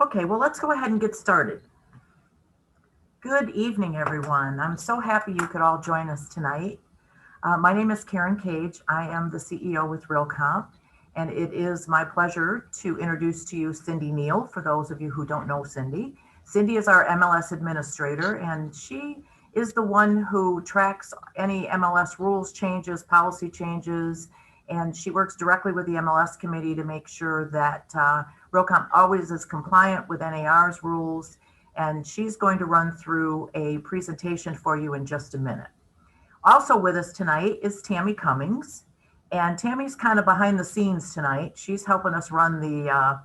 Okay, well, let's go ahead and get started. Good evening, everyone. I'm so happy you could all join us tonight. My name is Karen Cage. I am the CEO with Realcomp, and it is my pleasure to introduce to you Cindy Neal, for those of you who don't know Cindy. Cindy is our MLS administrator, and she is the one who tracks any MLS rules changes, policy changes, and she works directly with the MLS committee to make sure that Realcomp always is compliant with NAR's rules, and she's going to run through a presentation for you in just a minute. Also with us tonight is Tammy Cummings, and Tammy's kind of behind the scenes tonight. She's helping us run the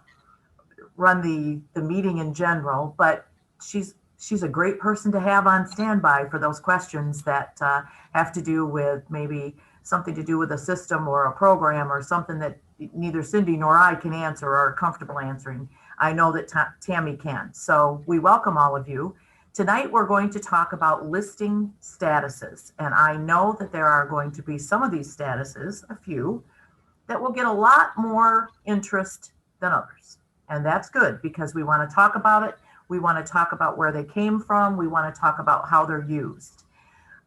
meeting in general, but she's a great person to have on standby for those questions that have to do with maybe something to do with a system or a program or something that neither Cindy nor I can answer or are comfortable answering. I know that Tammy can. So we welcome all of you. Tonight, we're going to talk about listing statuses. And I know that there are going to be some of these statuses, a few, that will get a lot more interest than others. And that's good because we want to talk about it. We want to talk about where they came from. We want to talk about how they're used.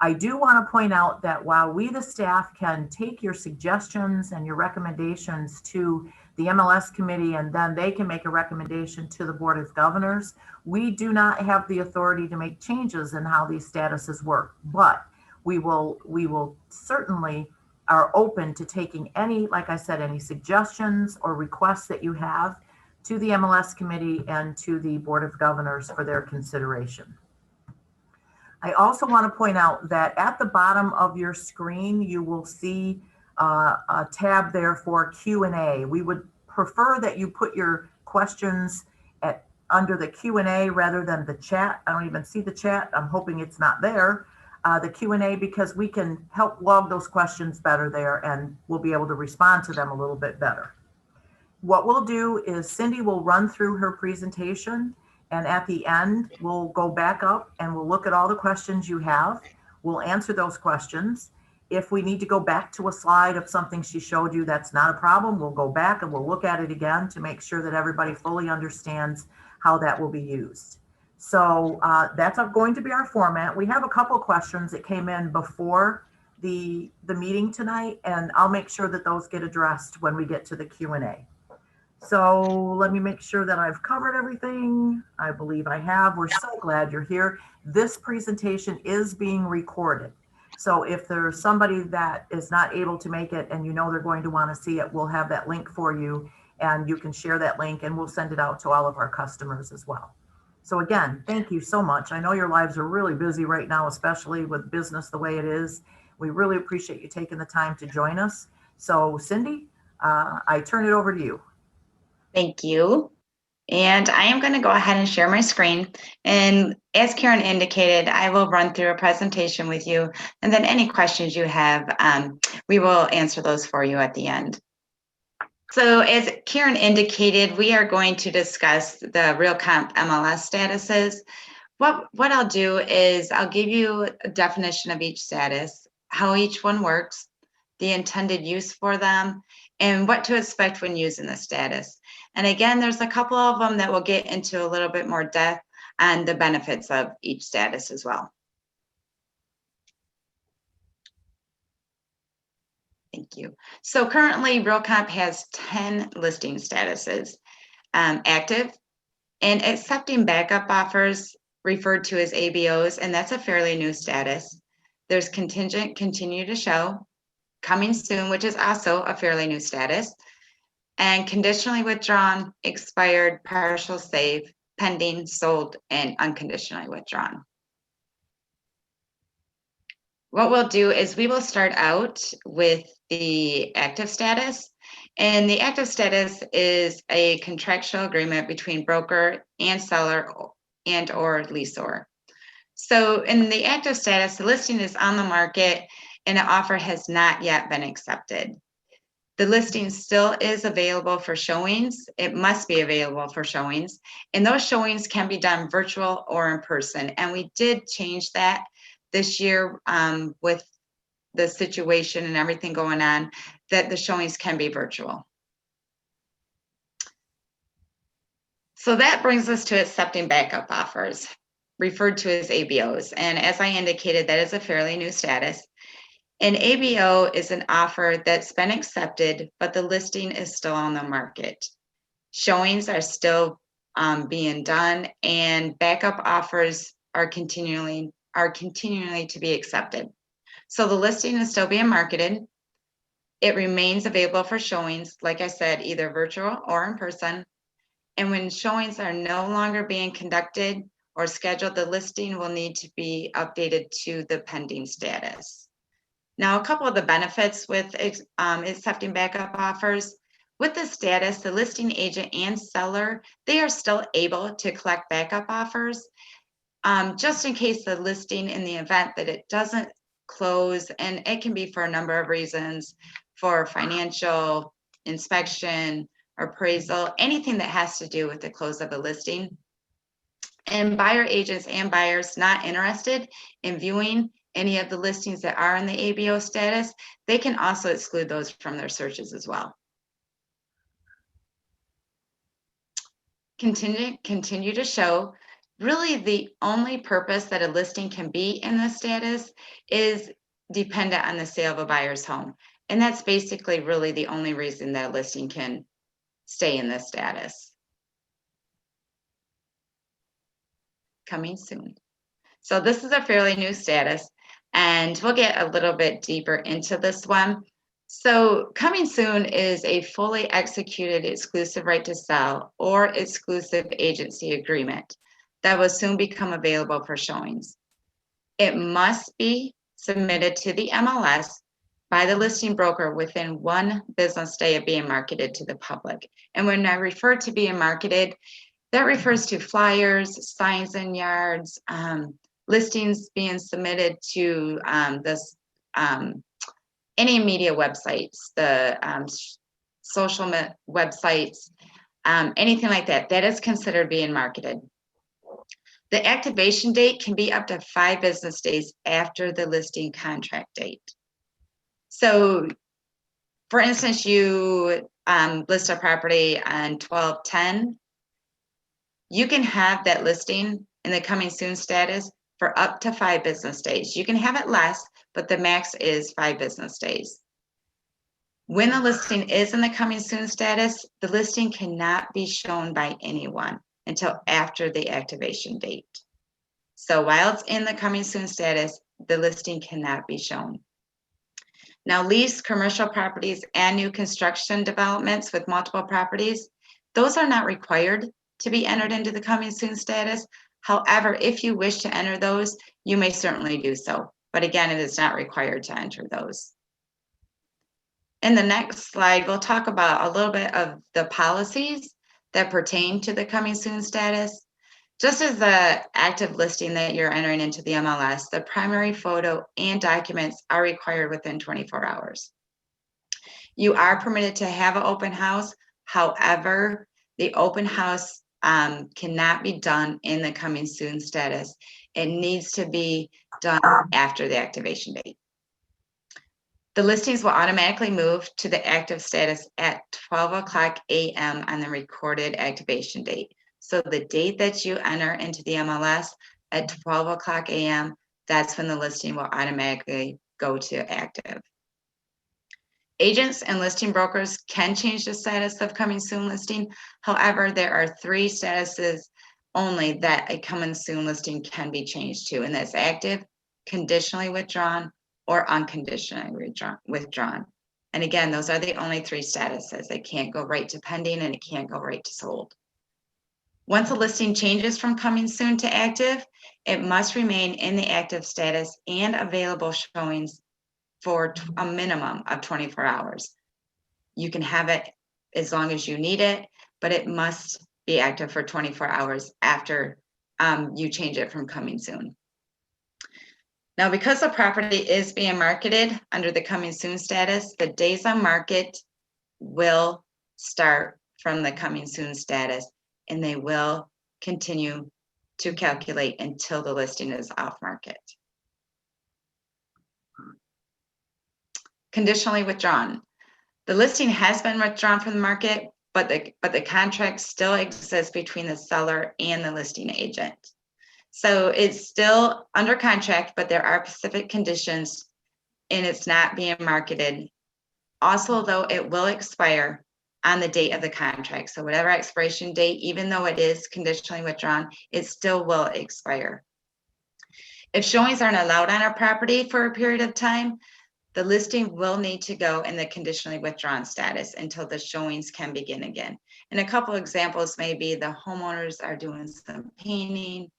I do want to point out that while we, the staff, can take your suggestions and your recommendations to the MLS committee, and then they can make a recommendation to the Board of Governors, we do not have the authority to make changes in how these statuses work. But we will certainly are open to taking any, like I said, any suggestions or requests that you have to the MLS committee and to the Board of Governors for their consideration. I also want to point out that at the bottom of your screen, you will see a tab there for Q&A. We would prefer that you put your questions under the Q&A rather than the chat. I don't even see the chat. I'm hoping it's not there. The Q&A, because we can help log those questions better there and we'll be able to respond to them a little bit better. What we'll do is Cindy will run through her presentation, and at the end, we'll go back up and we'll look at all the questions you have. We'll answer those questions. If we need to go back to a slide of something she showed you, that's not a problem. We'll go back and we'll look at it again to make sure that everybody fully understands how that will be used. So that's going to be our format. We have a couple of questions that came in before the meeting tonight, and I'll make sure that those get addressed when we get to the Q&A. So let me make sure that I've covered everything. I believe I have. We're so glad you're here. This presentation is being recorded. So if there's somebody that is not able to make it and you know they're going to want to see it, we'll have that link for you and you can share that link and we'll send it out to all of our customers as well. So again, thank you so much. I know your lives are really busy right now, especially with business the way it is. We really appreciate you taking the time to join us. So Cindy, I turn it over to you. Thank you. And I am going to go ahead and share my screen. And as Karen indicated, I will run through a presentation with you. And then any questions you have, we will answer those for you at the end. So as Karen indicated, we are going to discuss the Realcomp MLS statuses. What I'll do is I'll give you a definition of each status, how each one works, the intended use for them, and what to expect when using the status. And again, there's a couple of them that we'll get into a little bit more depth on the benefits of each status as well. Thank you. So currently, Realcomp has 10 listing statuses active and accepting backup offers referred to as ABOs, and that's a fairly new status. There's contingent continue to show, coming soon, which is also a fairly new status, and conditionally withdrawn, expired, partial save, pending, sold, and unconditionally withdrawn. What we'll do is we will start out with the active status. And the active status is a contractual agreement between broker and seller and or leaseor. So in the active status, the listing is on the market and an offer has not yet been accepted. The listing still is available for showings. It must be available for showings. And those showings can be done virtual or in person. And we did change that this year with the situation and everything going on, that the showings can be virtual. So that brings us to accepting backup offers, referred to as ABOs. And as I indicated, that is a fairly new status. An ABO is an offer that's been accepted, but the listing is still on the market. Showings are still being done, and backup offers are continually to be accepted. So the listing is still being marketed. It remains available for showings, like I said, either virtual or in person. And when showings are no longer being conducted or scheduled, the listing will need to be updated to the pending status. Now, a couple of the benefits with accepting backup offers. With the status, the listing agent and seller, they are still able to collect backup offers just in case the listing, in the event that it doesn't close, and it can be for a number of reasons, for financial, inspection, appraisal, anything that has to do with the close of a listing. And buyer agents and buyers not interested in viewing any of the listings that are in the ABO status, they can also exclude those from their searches as well. Continue to show. Really, the only purpose that a listing can be in the status is dependent on the sale of a buyer's home. And that's basically really the only reason that a listing can stay in this status. Coming soon. So this is a fairly new status, and we'll get a little bit deeper into this one. So coming soon is a fully executed exclusive right to sell or exclusive agency agreement that will soon become available for showings. It must be submitted to the MLS by the listing broker within 1 business day of being marketed to the public. And when I refer to being marketed, that refers to flyers, signs in yards, listings being submitted to any media websites, the social websites, anything like that, that is considered being marketed. The activation date can be up to 5 business days after the listing contract date. So, for instance, you list a property on 12/10, you can have that listing in the coming soon status for up to 5 business days. You can have it less, but the max is 5 business days. When the listing is in the coming soon status, the listing cannot be shown by anyone until after the activation date. So while it's in the coming soon status, the listing cannot be shown. Now, leased commercial properties and new construction developments with multiple properties, those are not required to be entered into the coming soon status. However, if you wish to enter those, you may certainly do so. But again, it is not required to enter those. In the next slide, we'll talk about a little bit of the policies that pertain to the coming soon status. Just as the active listing that you're entering into the MLS, the primary photo and documents are required within 24 hours. You are permitted to have an open house. However, the open house cannot be done in the coming soon status. It needs to be done after the activation date. The listings will automatically move to the active status at 12:00 a.m. on the recorded activation date. So the date that you enter into the MLS at 12:00 a.m., that's when the listing will automatically go to active. Agents and listing brokers can change the status of coming soon listing. However, there are 3 statuses only that a coming soon listing can be changed to, and that's active, conditionally withdrawn, or unconditionally withdrawn. And again, those are the only 3 statuses. It can't go right to pending and it can't go right to sold. Once a listing changes from coming soon to active, it must remain in the active status and available showings for a minimum of 24 hours. You can have it as long as you need it, but it must be active for 24 hours after you change it from coming soon. Now, because the property is being marketed under the coming soon status, the days on market will start from the coming soon status, and they will continue to calculate until the listing is off market. Conditionally withdrawn. The listing has been withdrawn from the market, but the contract still exists between the seller and the listing agent. So it's still under contract, but there are specific conditions and it's not being marketed. Also, though, it will expire on the date of the contract. So whatever expiration date, even though it is conditionally withdrawn, it still will expire. If showings aren't allowed on our property for a period of time, the listing will need to go in the conditionally withdrawn status until the showings can begin again. And a couple examples may be the homeowners are doing some painting,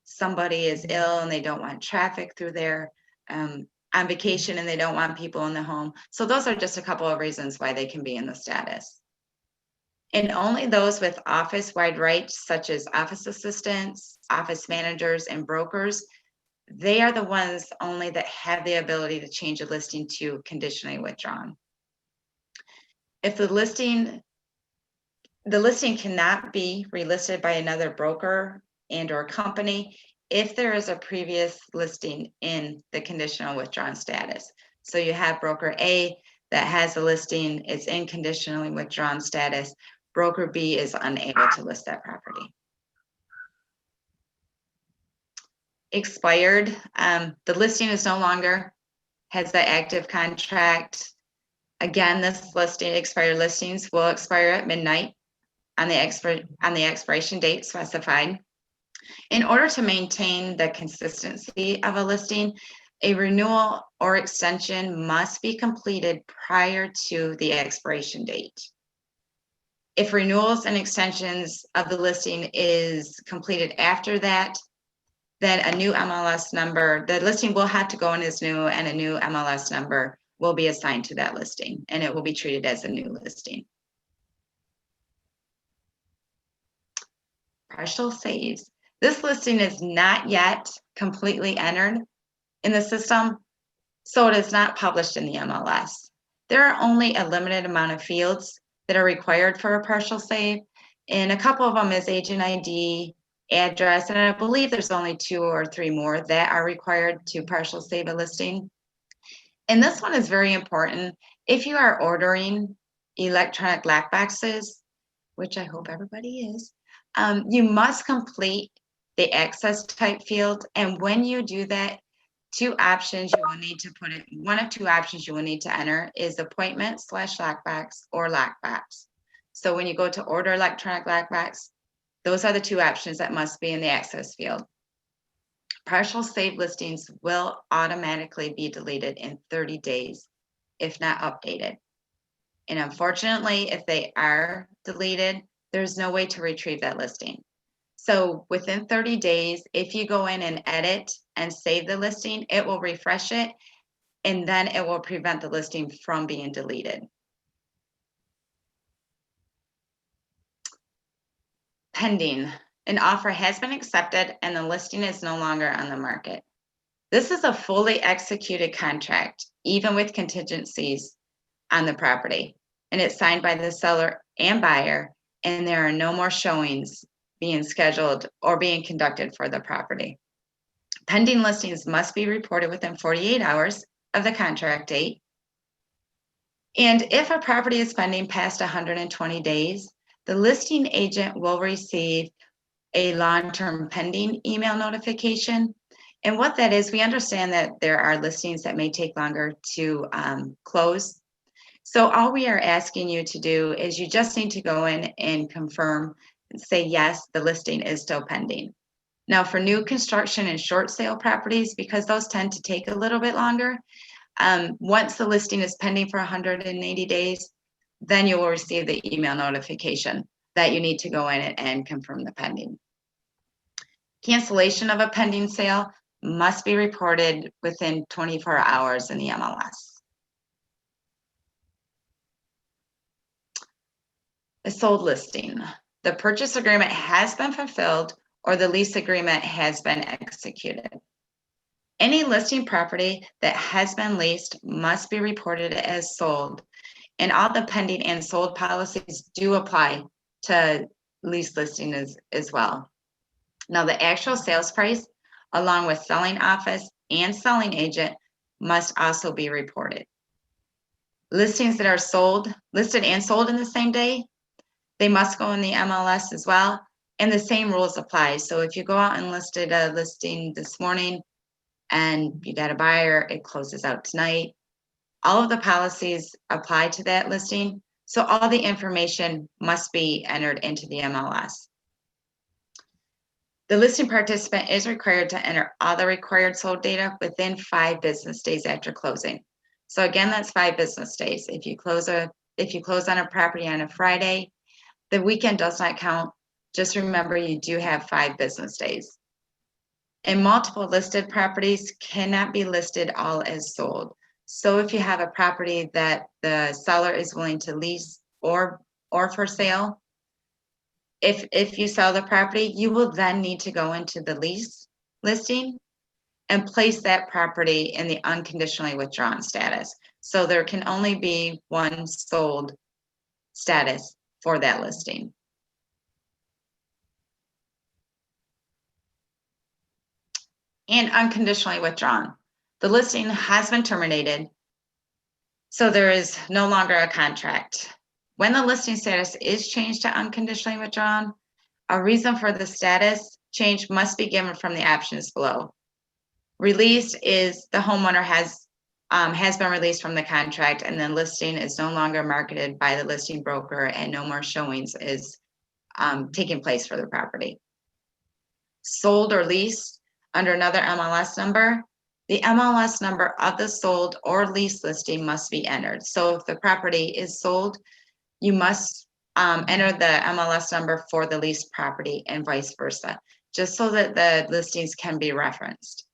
somebody is ill and they don't want traffic through there, on vacation and they don't want people in the home. So those are just a couple of reasons why they can be in the status. And only those with office-wide rights, such as office assistants, office managers, and brokers, they are the ones only that have the ability to change a listing to conditionally withdrawn. If the listing cannot be relisted by another broker and or company if there is a previous listing in the conditional withdrawn status. So you have broker A that has a listing, it's in conditionally withdrawn status. Broker B is unable to list that property. Expired, the listing is no longer has the active contract. Again, this listing, expired listings will expire at midnight on the expiration date specified. In order to maintain the consistency of a listing, a renewal or extension must be completed prior to the expiration date. If renewals and extensions of the listing is completed after that, then a new MLS number, the listing will have to go in as new, and a new MLS number will be assigned to that listing, and it will be treated as a new listing. Partial saves. This listing is not yet completely entered in the system, so it is not published in the MLS. There are only a limited amount of fields that are required for a partial save, and a couple of them is agent ID, address, and I believe there's only 2 or 3 more that are required to partial save a listing. And this one is very important. If you are ordering electronic lockboxes, which I hope everybody is, you must complete the access type field. And when you do that, 2 options you will need to put in, one of 2 options you will need to enter is appointment/lockbox or lockbox. So when you go to order electronic lockbox, those are the 2 options that must be in the access field. Partial save listings will automatically be deleted in 30 days if not updated. And unfortunately, if they are deleted, there's no way to retrieve that listing. So within 30 days, if you go in and edit and save the listing, it will refresh it, and then it will prevent the listing from being deleted. Pending. An offer has been accepted and the listing is no longer on the market. This is a fully executed contract, even with contingencies on the property, and it's signed by the seller and buyer, and there are no more showings being scheduled or being conducted for the property. Pending listings must be reported within 48 hours of the contract date. And if a property is pending past 120 days, the listing agent will receive a long-term pending email notification. And what that is, we understand that there are listings that may take longer to close. So all we are asking you to do is you just need to go in and confirm, say, yes, the listing is still pending. Now for new construction and short sale properties, because those tend to take a little bit longer, once the listing is pending for 180 days, then you will receive the email notification that you need to go in and confirm the pending. Cancellation of a pending sale must be reported within 24 hours in the MLS. A sold listing. The purchase agreement has been fulfilled or the lease agreement has been executed. Any listing property that has been leased must be reported as sold, and all the pending and sold policies do apply to lease listing as well. Now, the actual sales price, along with selling office and selling agent, must also be reported. Listings that are listed and sold in the same day, they must go in the MLS as well. And the same rules apply. So if you go out and listed a listing this morning and you got a buyer, it closes out tonight. All of the policies apply to that listing. So all the information must be entered into the MLS. The listing participant is required to enter all the required sold data within 5 business days after closing. So again, that's 5 business days. If you close on a property on a Friday, the weekend does not count. Just remember, you do have 5 business days. And multiple listed properties cannot be listed all as sold. So if you have a property that the seller is willing to lease or for sale, if you sell the property, you will then need to go into the lease listing and place that property in the unconditionally withdrawn status. So there can only be one sold status for that listing. And unconditionally withdrawn. The listing has been terminated, so there is no longer a contract. When the listing status is changed to unconditionally withdrawn, a reason for the status change must be given from the options below. Released is the homeowner has been released from the contract, and then listing is no longer marketed by the listing broker, and no more showings is taking place for the property. Sold or leased under another MLS number, the MLS number of the sold or leased listing must be entered. So if the property is sold, you must enter the MLS number for the leased property and vice versa, just so that the listings can be referenced.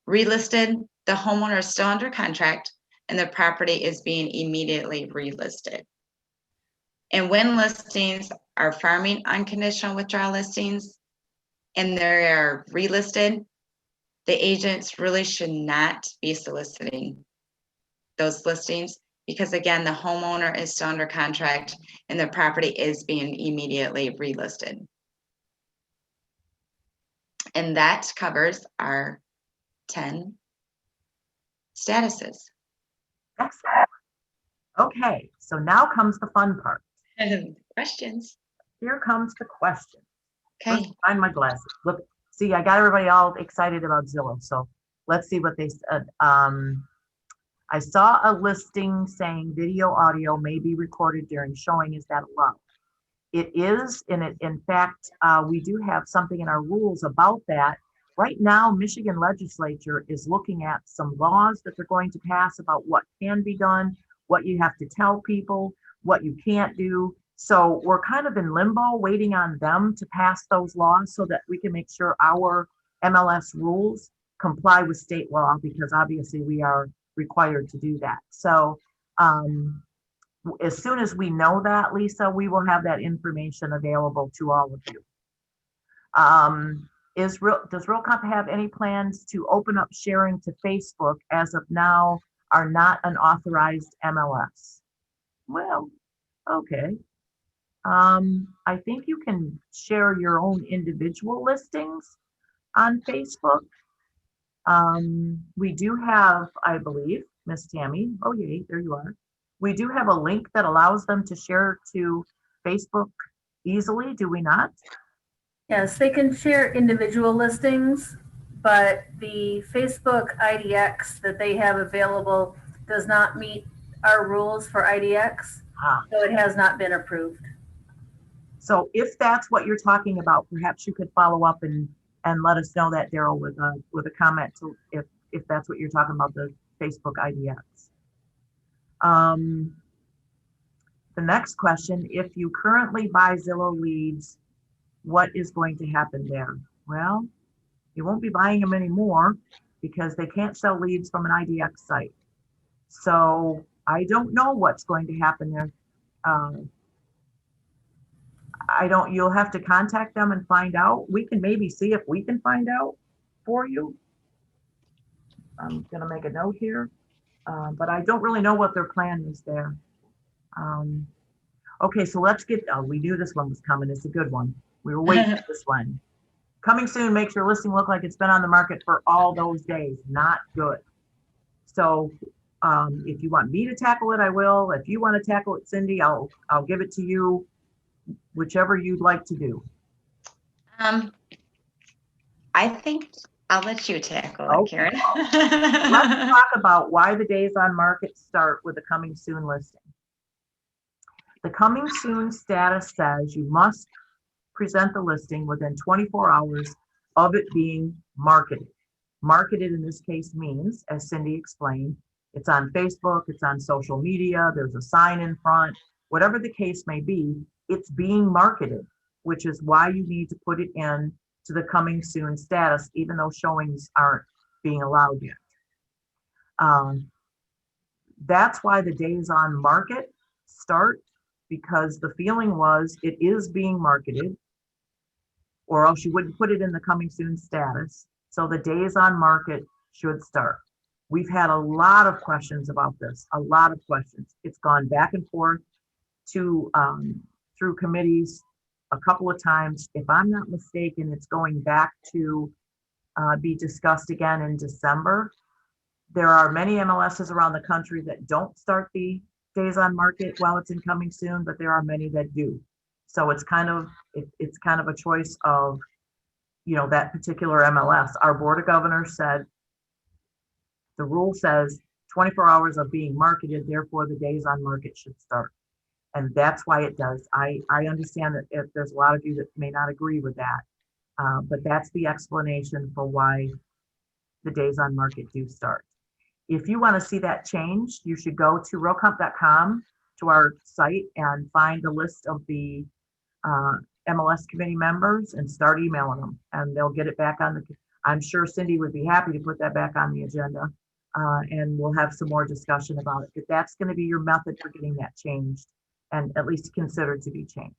Relisted, the homeowner is still under contract and the property is being immediately relisted. And when listings are farming unconditional withdrawal listings and they are relisted, the agents really should not be soliciting those listings because, again, the homeowner is still under contract and the property is being immediately relisted. And that covers our 10 statuses. Excellent. Okay, so now comes the fun part. Questions? Here comes the question. Okay. Let's find my glasses. Look, see, I got everybody all excited about Zillow. So let's see what they said. I saw a listing saying video audio may be recorded during showing. Is that allowed? It is, in fact, we do have something in our rules about that. Right now, Michigan legislature is looking at some laws that they're going to pass about what can be done, what you have to tell people, what you can't do. So we're kind of in limbo waiting on them to pass those laws so that we can make sure our MLS rules comply with state law, because obviously we are required to do that. So as soon as we know that, Lisa, we will have that information available to all of you. Does Realcomp have any plans to open up sharing to Facebook as of now are not an authorized MLS? Well, okay. I think you can share your own individual listings on Facebook. We do have, I believe, Miss Tammy, oh yay, there you are. We do have a link that allows them to share to Facebook easily, do we not? Yes, they can share individual listings, but the Facebook IDX that they have available does not meet our rules for IDX, so it has not been approved. So if that's what you're talking about, perhaps you could follow up and let us know that, Daryl, with a comment to if that's what you're talking about, the Facebook IDX. The next question, if you currently buy Zillow leads, what is going to happen there? Well, you won't be buying them anymore because they can't sell leads from an IDX site. So I don't know what's going to happen there. You'll have to contact them and find out. We can maybe see if we can find out for you. I'm gonna make a note here, but I don't really know what their plan is there. Okay, so let's get, we knew this one was coming. It's a good one. We were waiting for this one. Coming soon makes your listing look like it's been on the market for all those days. Not good. So if you want me to tackle it, I will. If you want to tackle it, Cindy, I'll give it to you. whichever you'd like to do. I think I'll let you tackle it, Okay. Karen. Let's talk about why the days on market start with a coming soon listing. The coming soon status says you must present the listing within 24 hours of it being marketed. Marketed in this case means, as Cindy explained, it's on Facebook, it's on social media, there's a sign in front, whatever the case may be, it's being marketed, which is why you need to put it in to the coming soon status, even though showings aren't being allowed yet. That's why the days on market start, because the feeling was it is being marketed, or else you wouldn't put it in the coming soon status. So the days on market should start. We've had a lot of questions about this, a lot of questions. It's gone back and forth to through committees a couple of times. If I'm not mistaken, it's going back to be discussed again in December. There are many MLSs around the country that don't start the days on market while it's in coming soon, but there are many that do. So it's kind of a choice of, you know, that particular MLS. Our Board of Governors said the rule says 24 hours of being marketed, therefore the days on market should start. And that's why it does. I understand that if there's a lot of you that may not agree with that, but that's the explanation for why the days on market do start. If you want to see that changed, you should go to realcomp.com, to our site, and find a list of the MLS committee members and start emailing them, and they'll get it back on the, I'm sure Cindy would be happy to put that back on the agenda, and we'll have some more discussion about it. But that's going to be your method for getting that changed, and at least considered to be changed.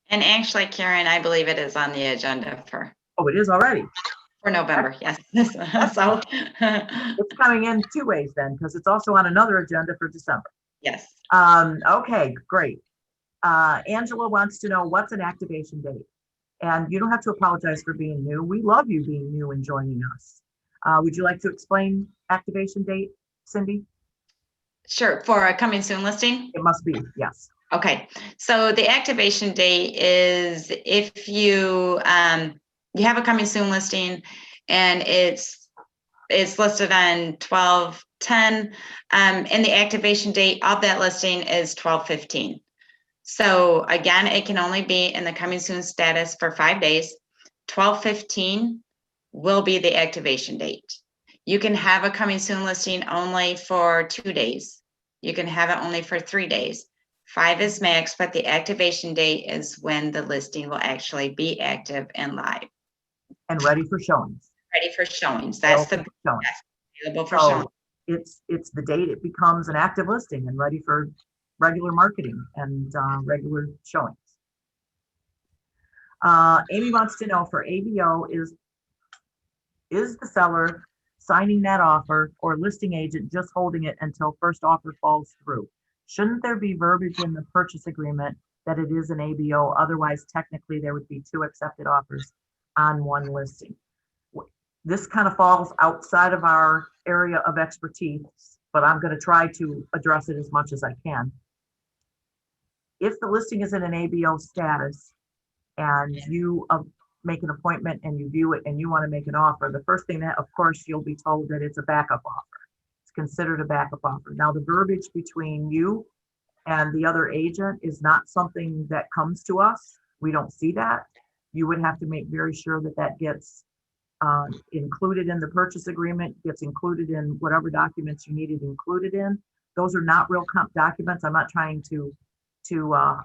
And actually, Karen, I believe it is on the agenda for. Oh, it is already? For November, yes. So it's coming in two ways then, because it's also on another agenda for December. Yes. Okay, great. Angela wants to know, what's an activation date? And you don't have to apologize for being new. We love you being new and joining us. Would you like to explain activation date, Cindy? Sure. For a coming soon listing? It must be, yes. Okay. So the activation date is if you you have a coming soon listing and it's listed on 12/10, and the activation date of that listing is 12/15. So again, it can only be in the coming soon status for 5 days. 12/15 will be the activation date. You can have a coming soon listing only for 2 days. You can have it only for 3 days. 5 is max, but the activation date is when the listing will actually be active and live. And ready for showings. Ready for showings. That's the showings. Available for showings. It's the date it becomes an active listing and ready for regular marketing and regular showings. Amy wants to know, for ABO, is the seller signing that offer or listing agent just holding it until first offer falls through? Shouldn't there be verbiage in the purchase agreement that it is an ABO? Otherwise, technically, there would be 2 accepted offers on 1 listing. This kind of falls outside of our area of expertise, but I'm going to try to address it as much as I can. If the listing is in an ABO status and you make an appointment and you view it and you want to make an offer, the first thing that, of course, you'll be told that it's a backup offer. It's considered a backup offer. Now, the verbiage between you and the other agent is not something that comes to us. We don't see that. You would have to make very sure that that gets included in the purchase agreement, gets included in whatever documents you needed included in. Those are not Realcomp documents. I'm not trying to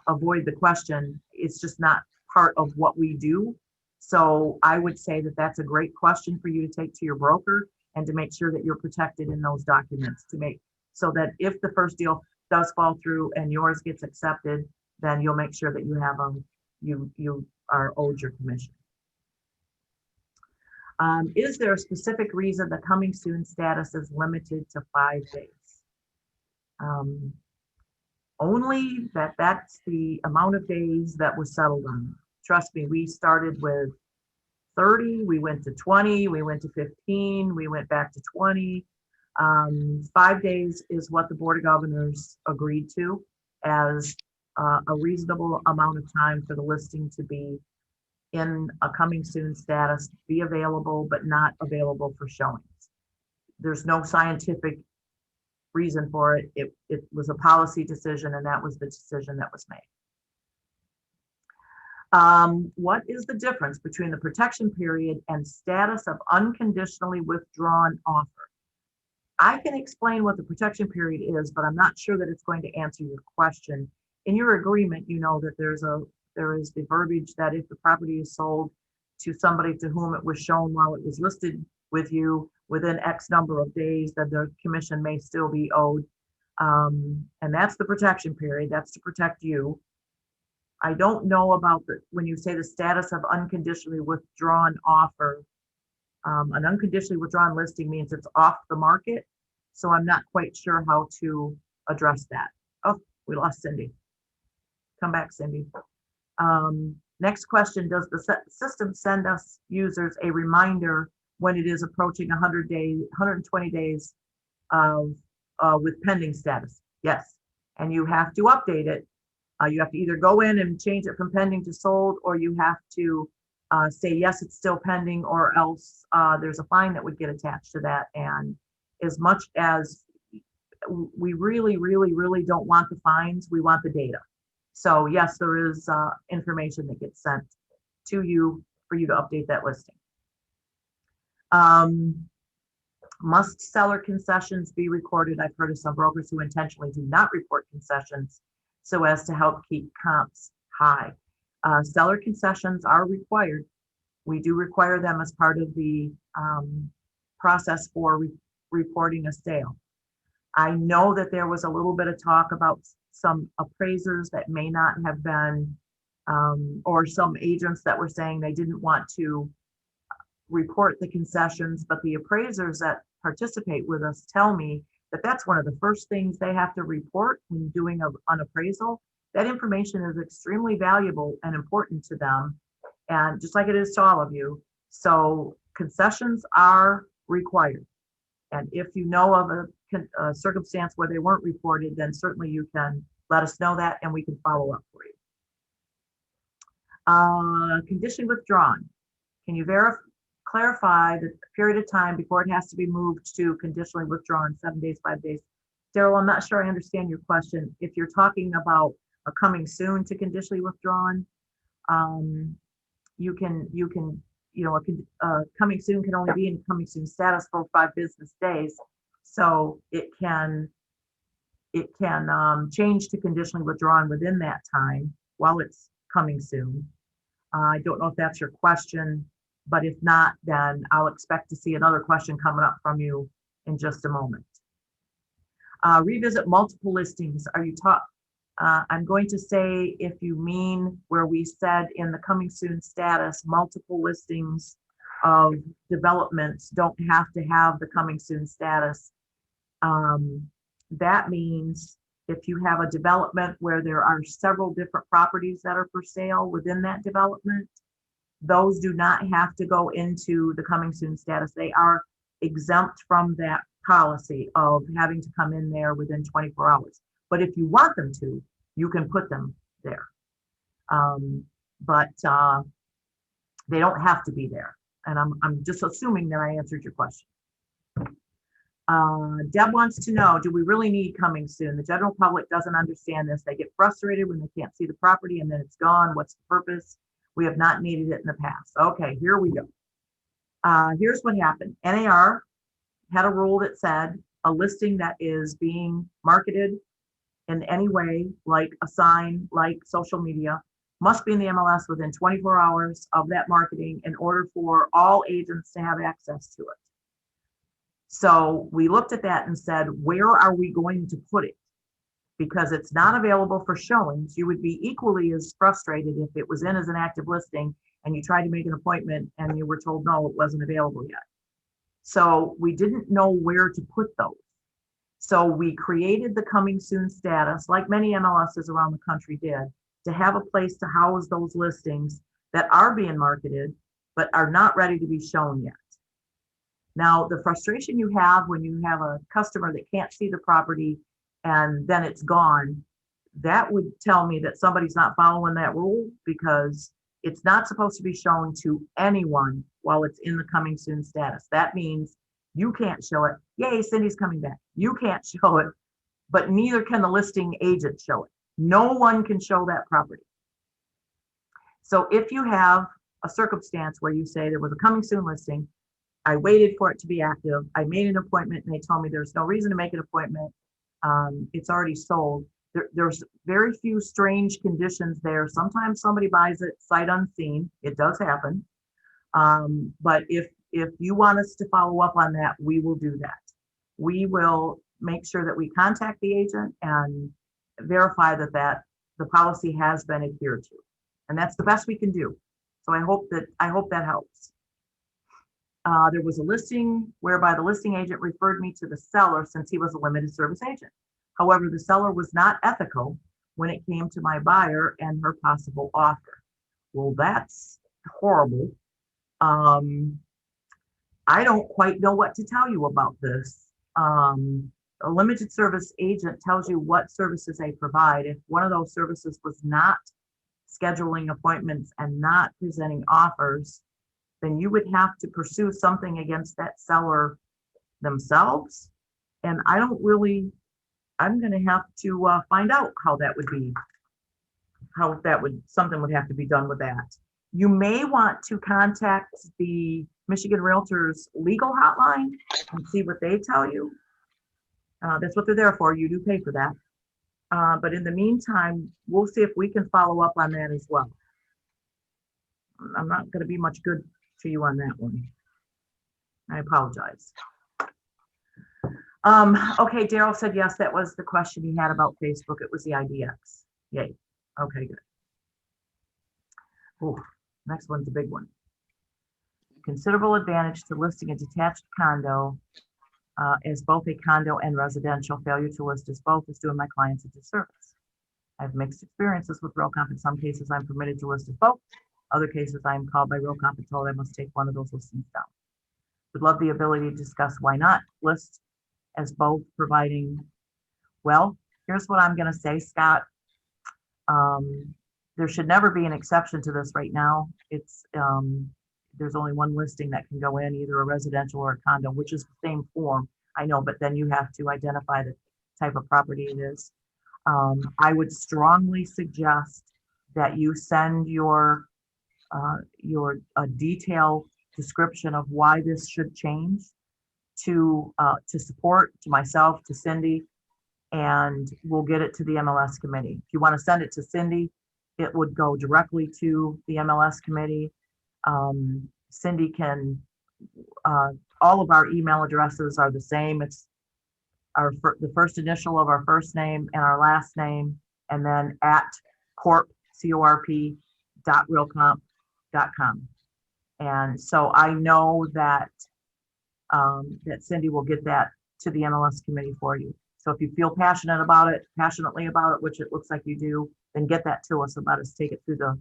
avoid the question. It's just not part of what we do. So I would say that that's a great question for you to take to your broker and to make sure that you're protected in those documents, to make so that if the first deal does fall through and yours gets accepted, then you'll make sure that you have you are owed your commission. Is there a specific reason the coming soon status is limited to 5 days? Only that's the amount of days that was settled on. Trust me, we started with 30, we went to 20, we went to 15, we went back to 20. 5 days is what the Board of Governors agreed to as a reasonable amount of time for the listing to be in a coming soon status, be available, but not available for showings. There's no scientific reason for it. It was a policy decision, and that was the decision that was made. What is the difference between the protection period and status of unconditionally withdrawn offer? I can explain what the protection period is, but I'm not sure that it's going to answer your question. In your agreement, you know that there is the verbiage that if the property is sold to somebody to whom it was shown while it was listed with you within X number of days, that the commission may still be owed. And that's the protection period. That's to protect you. I don't know about when you say the status of unconditionally withdrawn offer. An unconditionally withdrawn listing means it's off the market. So I'm not quite sure how to address that. Oh, we lost Cindy. Come back, Cindy. Next question, does the system send us users a reminder when it is approaching 120 days of with pending status? Yes, and you have to update it. You have to either go in and change it from pending to sold, or you have to say, yes, it's still pending, or else there's a fine that would get attached to that. And as much as we really, really, really don't want the fines, we want the data. So yes, there is information that gets sent to you for you to update that listing. Must seller concessions be recorded? I've heard of some brokers who intentionally do not report concessions so as to help keep comps high. Seller concessions are required. We do require them as part of the process for reporting a sale. I know that there was a little bit of talk about some appraisers that may not have been, or some agents that were saying they didn't want to report the concessions, but the appraisers that participate with us tell me that that's one of the first things they have to report when doing an appraisal. That information is extremely valuable and important to them, and just like it is to all of you. So concessions are required. And if you know of a circumstance where they weren't reported, then certainly you can let us know that and we can follow up for you. Condition withdrawn. Can you clarify the period of time before it has to be moved to conditionally withdrawn, 7 days, 5 days? Daryl, I'm not sure I understand your question. If you're talking about a coming soon to conditionally withdrawn, you can, coming soon can only be in coming soon status for 5 business days. So it can change to conditionally withdrawn within that time while it's coming soon. I don't know if that's your question, but if not, then I'll expect to see another question coming up from you in just a moment. Revisit multiple listings. Are you I'm going to say, if you mean where we said in the coming soon status, multiple listings of developments don't have to have the coming soon status. That means if you have a development where there are several different properties that are for sale within that development, those do not have to go into the coming soon status. They are exempt from that policy of having to come in there within 24 hours. But if you want them to, you can put them there. But they don't have to be there. And I'm just assuming that I answered your question. Deb wants to know, do we really need coming soon? The general public doesn't understand this. They get frustrated when they can't see the property and then it's gone. What's the purpose? We have not needed it in the past. Okay, here we go. Here's what happened. NAR had a rule that said a listing that is being marketed in any way, like a sign, like social media, must be in the MLS within 24 hours of that marketing in order for all agents to have access to it. So we looked at that and said, where are we going to put it? Because it's not available for showings. You would be equally as frustrated if it was in as an active listing and you tried to make an appointment and you were told, no, it wasn't available yet. So we didn't know where to put those. So we created the coming soon status, like many MLSs around the country did, to have a place to house those listings that are being marketed, but are not ready to be shown yet. Now, the frustration you have when you have a customer that can't see the property and then it's gone, that would tell me that somebody's not following that rule, because it's not supposed to be shown to anyone while it's in the coming soon status. That means you can't show it. Yay, Cindy's coming back. You can't show it, but neither can the listing agent show it. No one can show that property. So if you have a circumstance where you say there was a coming soon listing, I waited for it to be active, I made an appointment and they told me there's no reason to make an appointment, it's already sold. There's very few strange conditions there. Sometimes somebody buys it sight unseen. It does happen. But if you want us to follow up on that, we will do that. We will make sure that we contact the agent and verify that the policy has been adhered to. And that's the best we can do. So I hope that helps. There was a listing whereby the listing agent referred me to the seller since he was a limited service agent. However, the seller was not ethical when it came to my buyer and her possible offer. Well, that's horrible. I don't quite know what to tell you about this. A limited service agent tells you what services they provide. If one of those services was not scheduling appointments and not presenting offers, then you would have to pursue something against that seller themselves. And I'm going to have to find out how that would be, something would have to be done with that. You may want to contact the Michigan Realtors legal hotline and see what they tell you. That's what they're there for. You do pay for that. But in the meantime, we'll see if we can follow up on that as well. I'm not going to be much good to you on that one. I apologize. Okay, Daryl said yes, that was the question he had about Facebook. It was the IDX. Yay. Okay, good. Ooh, next one's a big one. Considerable advantage to listing a detached condo as both a condo and residential. Failure to list as both is doing my clients a disservice. I have mixed experiences with Realcomp. In some cases, I'm permitted to list as both. Other cases, I am called by Realcomp and told I must take one of those listings down. Would love the ability to discuss why not list as both, providing, well, here's what I'm going to say, Scott. There should never be an exception to this right now. It's there's only one listing that can go in, either a residential or a condo, which is the same form, I know, but then you have to identify the type of property it is. I would strongly suggest that you send your detailed description of why this should change to support, to myself, to Cindy, and we'll get it to the MLS committee. If you want to send it to Cindy, it would go directly to the MLS committee. Cindy can, all of our email addresses are the same. It's the first initial of our first name and our last name, and then at corp.realcomp.com. And so I know that that Cindy will get that to the MLS committee for you. So if you feel passionately about it, which it looks like you do, then get that to us and let us take it through the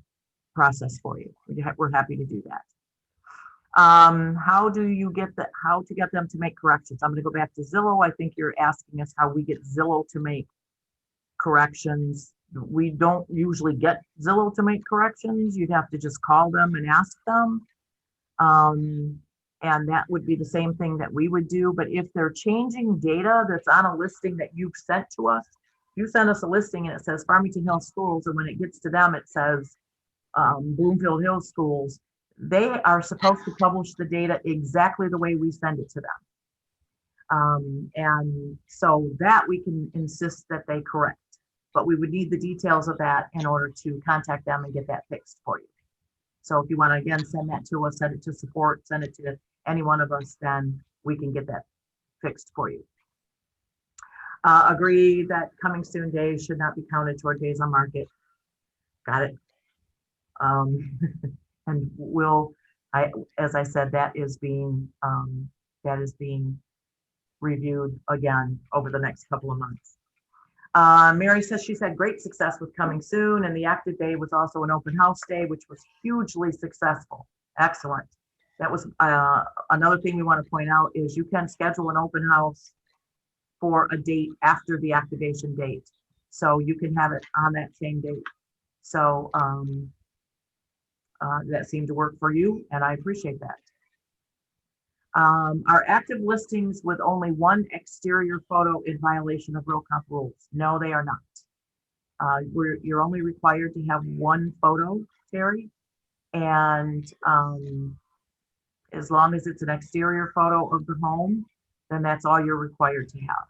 process for you. We're happy to do that. How to get them to make corrections? I'm going to go back to Zillow. I think you're asking us how we get Zillow to make corrections. We don't usually get Zillow to make corrections. You'd have to just call them and ask them. And that would be the same thing that we would do. But if they're changing data that's on a listing that you've sent to us, you send us a listing and it says Farmington Hills Schools, and when it gets to them, it says Bloomfield Hills Schools. They are supposed to publish the data exactly the way we send it to them. And so that we can insist that they correct, but we would need the details of that in order to contact them and get that fixed for you. So if you want to, again, send that to us, send it to support, send it to any one of us, then we can get that fixed for you. Agree that coming soon days should not be counted toward days on market. Got it. And as I said, that is being reviewed again over the next couple of months. Mary says she's had great success with coming soon, and the active day was also an open house day, which was hugely successful. Excellent. That was another thing we want to point out is you can schedule an open house for a date after the activation date. So you can have it on that same date. So that seemed to work for you, and I appreciate that. Are active listings with only one exterior photo in violation of Realcomp rules? No, they are not. You're only required to have one photo, Terry, and as long as it's an exterior photo of the home, then that's all you're required to have.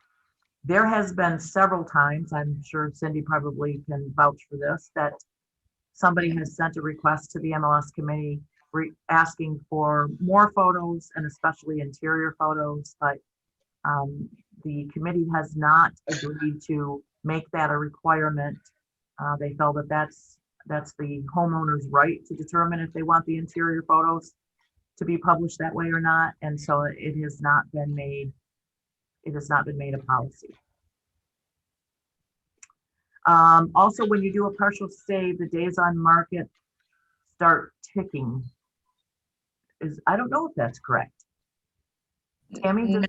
There has been several times, I'm sure Cindy probably can vouch for this, that somebody has sent a request to the MLS committee asking for more photos and especially interior photos, but the committee has not agreed to make that a requirement. They felt that that's the homeowner's right to determine if they want the interior photos to be published that way or not, and so it has not been made. It has not been made a policy. Also, when you do a partial save, the days on market start ticking. I don't know if that's correct. Tammy?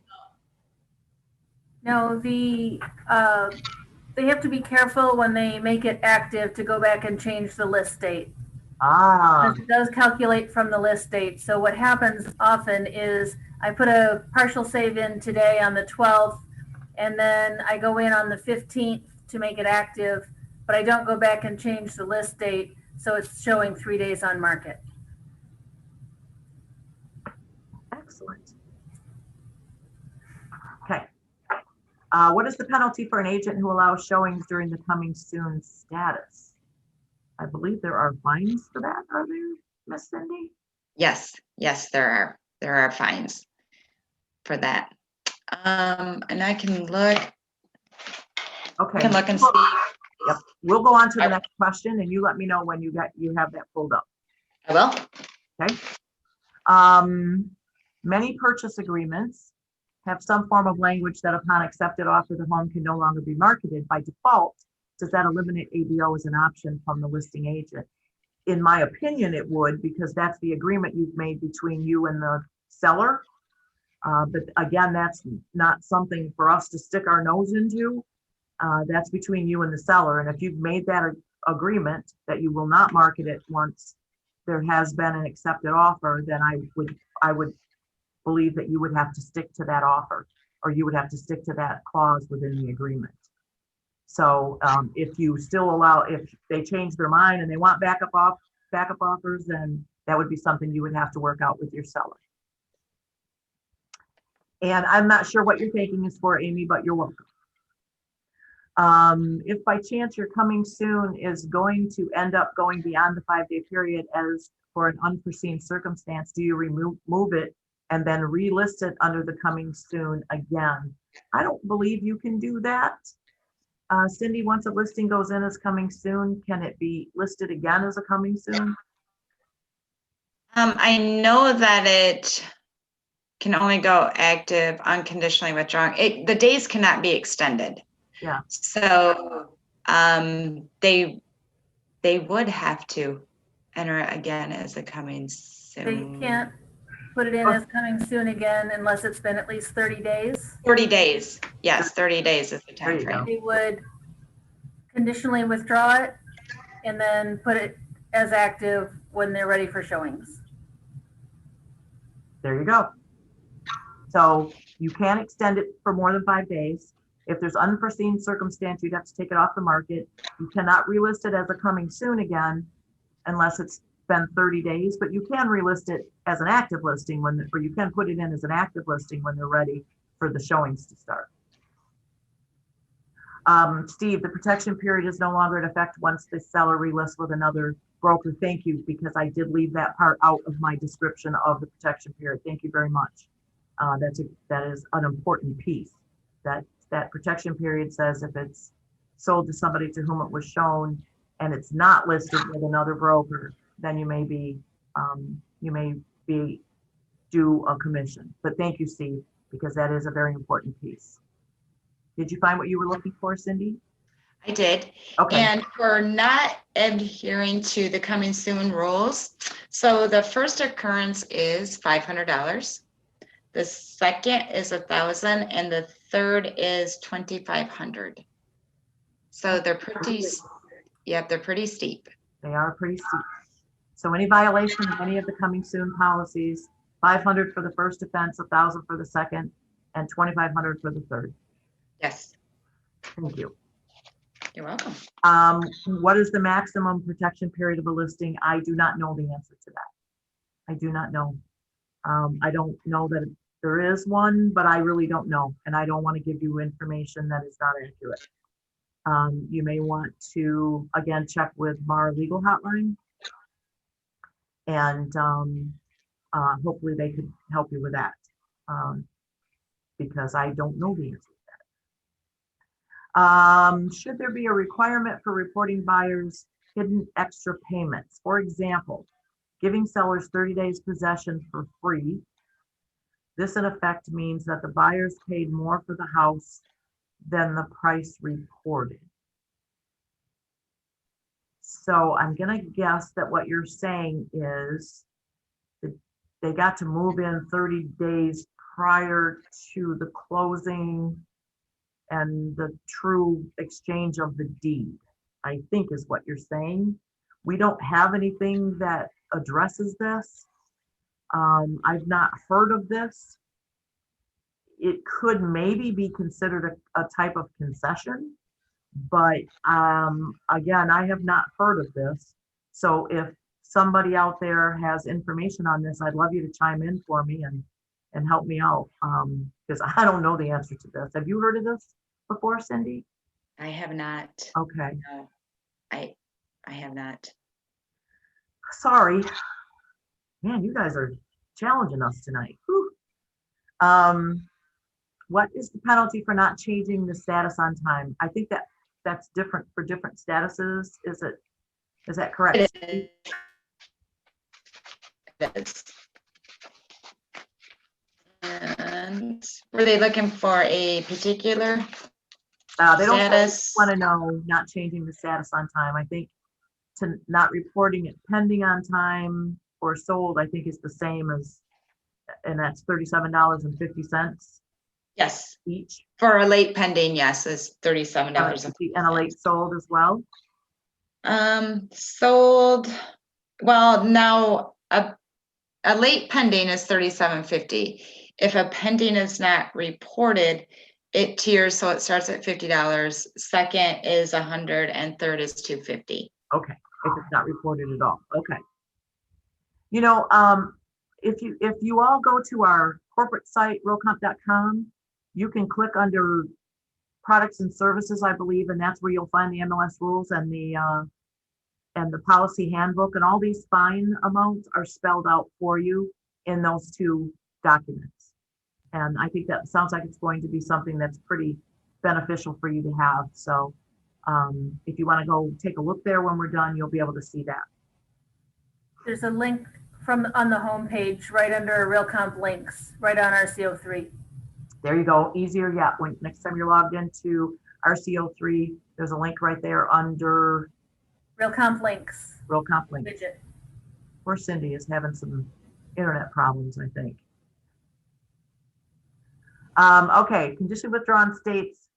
No, they have to be careful when they make it active to go back and change the list date. Because it does calculate from the list date. So what happens often is I put a partial save in today on the 12th, and then I go in on the 15th to make it active, but I don't go back and change the list date. So it's showing 3 days on market. Excellent. Okay. What is the penalty for an agent who allows showings during the coming soon status? I believe there are fines for that, are there, Miss Cindy? Yes, there are fines for that. And I can look. Okay. I can look and see. Yep. We'll go on to the next question, and you let me know when you have that pulled up. I will. Okay. Many purchase agreements have some form of language that upon accepted offer, the home can no longer be marketed. By default, does that eliminate ABO as an option from the listing agent? In my opinion, it would, because that's the agreement you've made between you and the seller. But again, that's not something for us to stick our nose into. That's between you and the seller. And if you've made that agreement that you will not market it once there has been an accepted offer, then I would believe that you would have to stick to that offer, or you would have to stick to that clause within the agreement. So if you still allow, if they change their mind and they want backup offers, then that would be something you would have to work out with your seller. And I'm not sure what you're thanking us for, Amy, but you're welcome. If by chance your coming soon is going to end up going beyond the 5-day period as for an unforeseen circumstance, do you remove it and then relist it under the coming soon again? I don't believe you can do that. Cindy, once a listing goes in as coming soon, can it be listed again as a coming soon? I know that it can only go active unconditionally withdrawn. The days cannot be extended. Yeah. So they would have to enter it again as a coming soon. They can't put it in as coming soon again unless it's been at least 30 days. 30 days. Yes, 30 days is the time frame. They would conditionally withdraw it and then put it as active when they're ready for showings. There you go. So you can extend it for more than 5 days. If there's unforeseen circumstance, you'd have to take it off the market. You cannot relist it as a coming soon again unless it's been 30 days, but you can relist it as an active listing or you can put it in as an active listing when they're ready for the showings to start. Steve, the protection period is no longer in effect once the seller relists with another broker. Thank you, because I did leave that part out of my description of the protection period. Thank you very much. That is an important piece. That protection period says if it's sold to somebody to whom it was shown and it's not listed with another broker, then you may be due a commission. But thank you, Steve, because that is a very important piece. Did you find what you were looking for, Cindy? I did. Okay. And for not adhering to the coming soon rules, so the first occurrence is $500. The second is $1,000, and the third is $2,500. So they're pretty, yep, they're pretty steep. They are pretty steep. So any violation of any of the coming soon policies, 500 for the first offense, 1,000 for the second, and 2,500 for the third. Yes, Thank you. you're welcome. What is the maximum protection period of a listing? I do not know the answer to that. I do not know. I don't know that there is one, but I really don't know. And I don't want to give you information that is not accurate. You may want to, again, check with Mara Legal Hotline. And hopefully they could help you with that. Because I don't know the answer to that. Should there be a requirement for reporting buyers hidden extra payments? For example, giving sellers 30 days possession for free. This in effect means that the buyers paid more for the house than the price reported. So I'm gonna guess that what you're saying is that they got to move in 30 days prior to the closing and the true exchange of the deed, I think is what you're saying. We don't have anything that addresses this. I've not heard of this. It could maybe be considered a type of concession, but again, I have not heard of this. So if somebody out there has information on this, I'd love you to chime in for me and help me out, because I don't know the answer to this. Have you heard of this before, Cindy? I have not. Okay. No, I have not. Sorry. Man, you guys are challenging us tonight. Whew. What is the penalty for not changing the status on time? I think that's different for different statuses. Is that correct? It is. And were they looking for a particular They don't status? want to know not changing the status on time. I think to not reporting it pending on time or sold, I think is the same as, and that's $37.50 Yes, each. for a late pending, yes, it's $37. And a late sold as well. Sold, well, now a late pending is $37.50. If a pending is not reported, it tiers, so it starts at $50. Second is $100 and third is $250. Okay, if it's not reported at all. Okay. You know, if you all go to our corporate site, realcomp.com, you can click under products and services, I believe, and that's where you'll find the MLS rules and the policy handbook, and all these fine amounts are spelled out for you in those two documents. And I think that sounds like it's going to be something that's pretty beneficial for you to have. So if you want to go take a look there when we're done, you'll be able to see that. There's a link on the home page right under Realcomp links, right on RCO3. There you go. Easier yet. When next time you're logged into RCO3, there's a link right there under Realcomp links. Realcomp link. Widget. Poor Cindy is having some internet problems, I think. Okay, conditionally withdrawn states,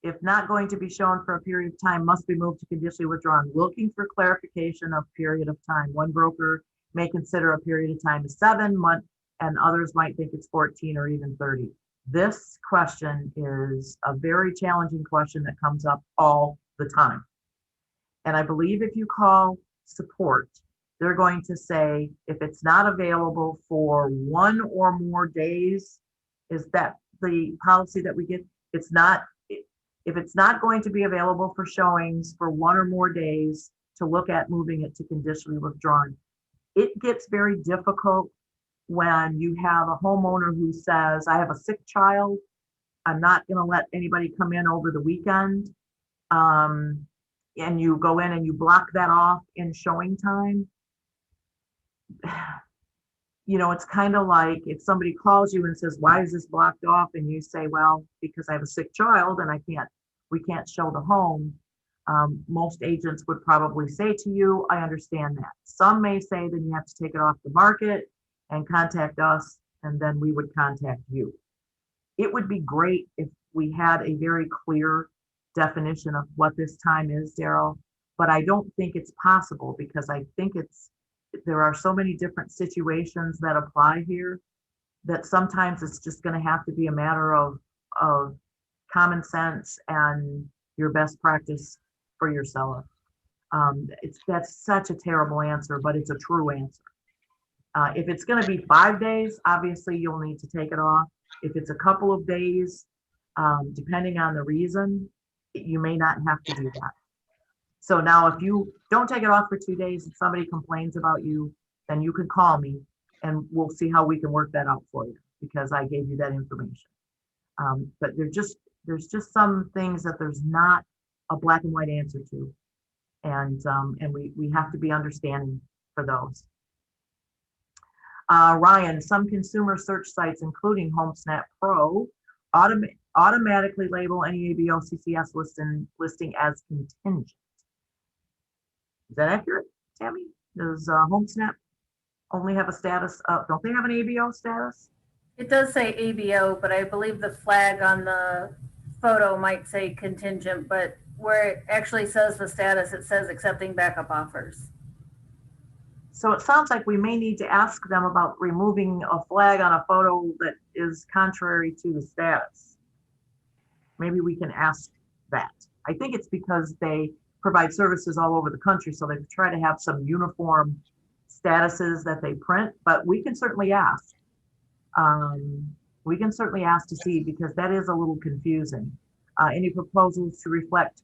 if not going to be shown for a period of time, must be moved to conditionally withdrawn. Looking for clarification of period of time. One broker may consider a period of time is 7 months, and others might think it's 14 or even 30. This question is a very challenging question that comes up all the time. And I believe if you call support, they're going to say, if it's not available for 1 or more days, is that the policy that we get? It's not, if it's not going to be available for showings for 1 or more days, to look at moving it to conditionally withdrawn. It gets very difficult when you have a homeowner who says, I have a sick child, I'm not going to let anybody come in over the weekend. And you go in and you block that off in showing time. You know, it's kind of like if somebody calls you and says, why is this blocked off? And you say, well, because I have a sick child and we can't show the home. Most agents would probably say to you, I understand that. Some may say then you have to take it off the market and contact us, and then we would contact you. It would be great if we had a very clear definition of what this time is, Daryl, but I don't think it's possible because I think there are so many different situations that apply here that sometimes it's just going to have to be a matter of common sense and your best practice for your seller. That's such a terrible answer, but it's a true answer. If it's going to be 5 days, obviously you'll need to take it off. If it's a couple of days, depending on the reason, you may not have to do that. So now if you don't take it off for 2 days and somebody complains about you, then you can call me and we'll see how we can work that out for you because I gave you that information. But there's just some things that there's not a black and white answer to. And we have to be understanding for those. Ryan, some consumer search sites, including HomeSnap Pro, automatically label any ABO CCS listing as contingent. Is that accurate, Tammy? Does HomeSnap only have a status of, don't they have an ABO status? It does say ABO, but I believe the flag on the photo might say contingent, but where it actually says the status, it says accepting backup offers. So it sounds like we may need to ask them about removing a flag on a photo that is contrary to the status. Maybe we can ask that. I think it's because they provide services all over the country, so they try to have some uniform statuses that they print, but we can certainly ask. We can certainly ask to see because that is a little confusing. Any proposals to reflect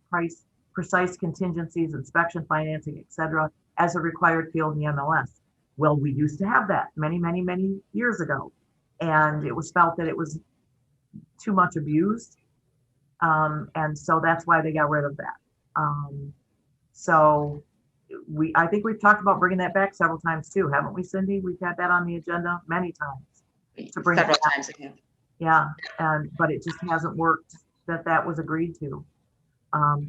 precise contingencies, inspection, financing, etc., as a required field in the MLS? Well, we used to have that many, many, many years ago, and it was felt that it was too much abused, and so that's why they got rid of that. So I think we've talked about bringing that back several times too, haven't we, Cindy? We've had that on the agenda many times to bring several it back. times again. Yeah, but it just hasn't worked that was agreed to.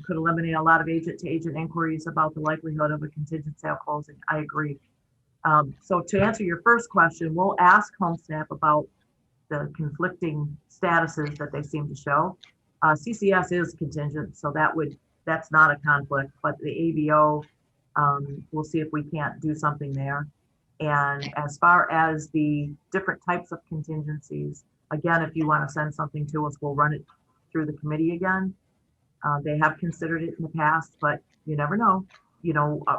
Could eliminate a lot of agent-to-agent inquiries about the likelihood of a contingent sale closing. I agree. So to answer your first question, we'll ask HomeSnap about the conflicting statuses that they seem to show. CCS is contingent, so that's not a conflict, but the ABO, we'll see if we can't do something there. And as far as the different types of contingencies, again, if you want to send something to us, we'll run it through the committee again. They have considered it in the past, but you never know.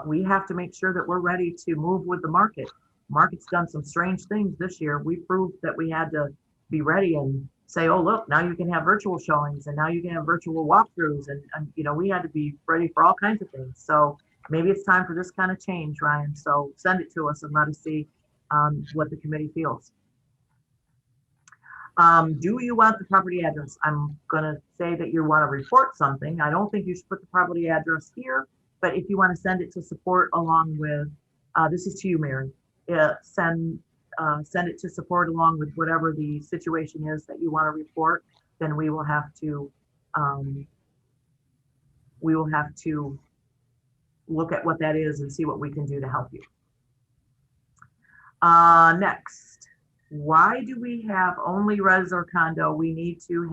We have to make sure that we're ready to move with the market. Market's done some strange things this year. We proved that we had to be ready and say, oh, look, now you can have virtual showings and now you can have virtual walkthroughs. And we had to be ready for all kinds of things. So maybe it's time for this kind of change, Ryan. So send it to us and let us see what the committee feels. Do you want the property address? I'm going to say that you want to report something. I don't think you should put the property address here, but if you want to send it to support along with, this is to you, Mary, send it to support along with whatever the situation is that you want to report, then we will have to look at what that is and see what we can do to help you. Next. Why do we have only res or condo? We need to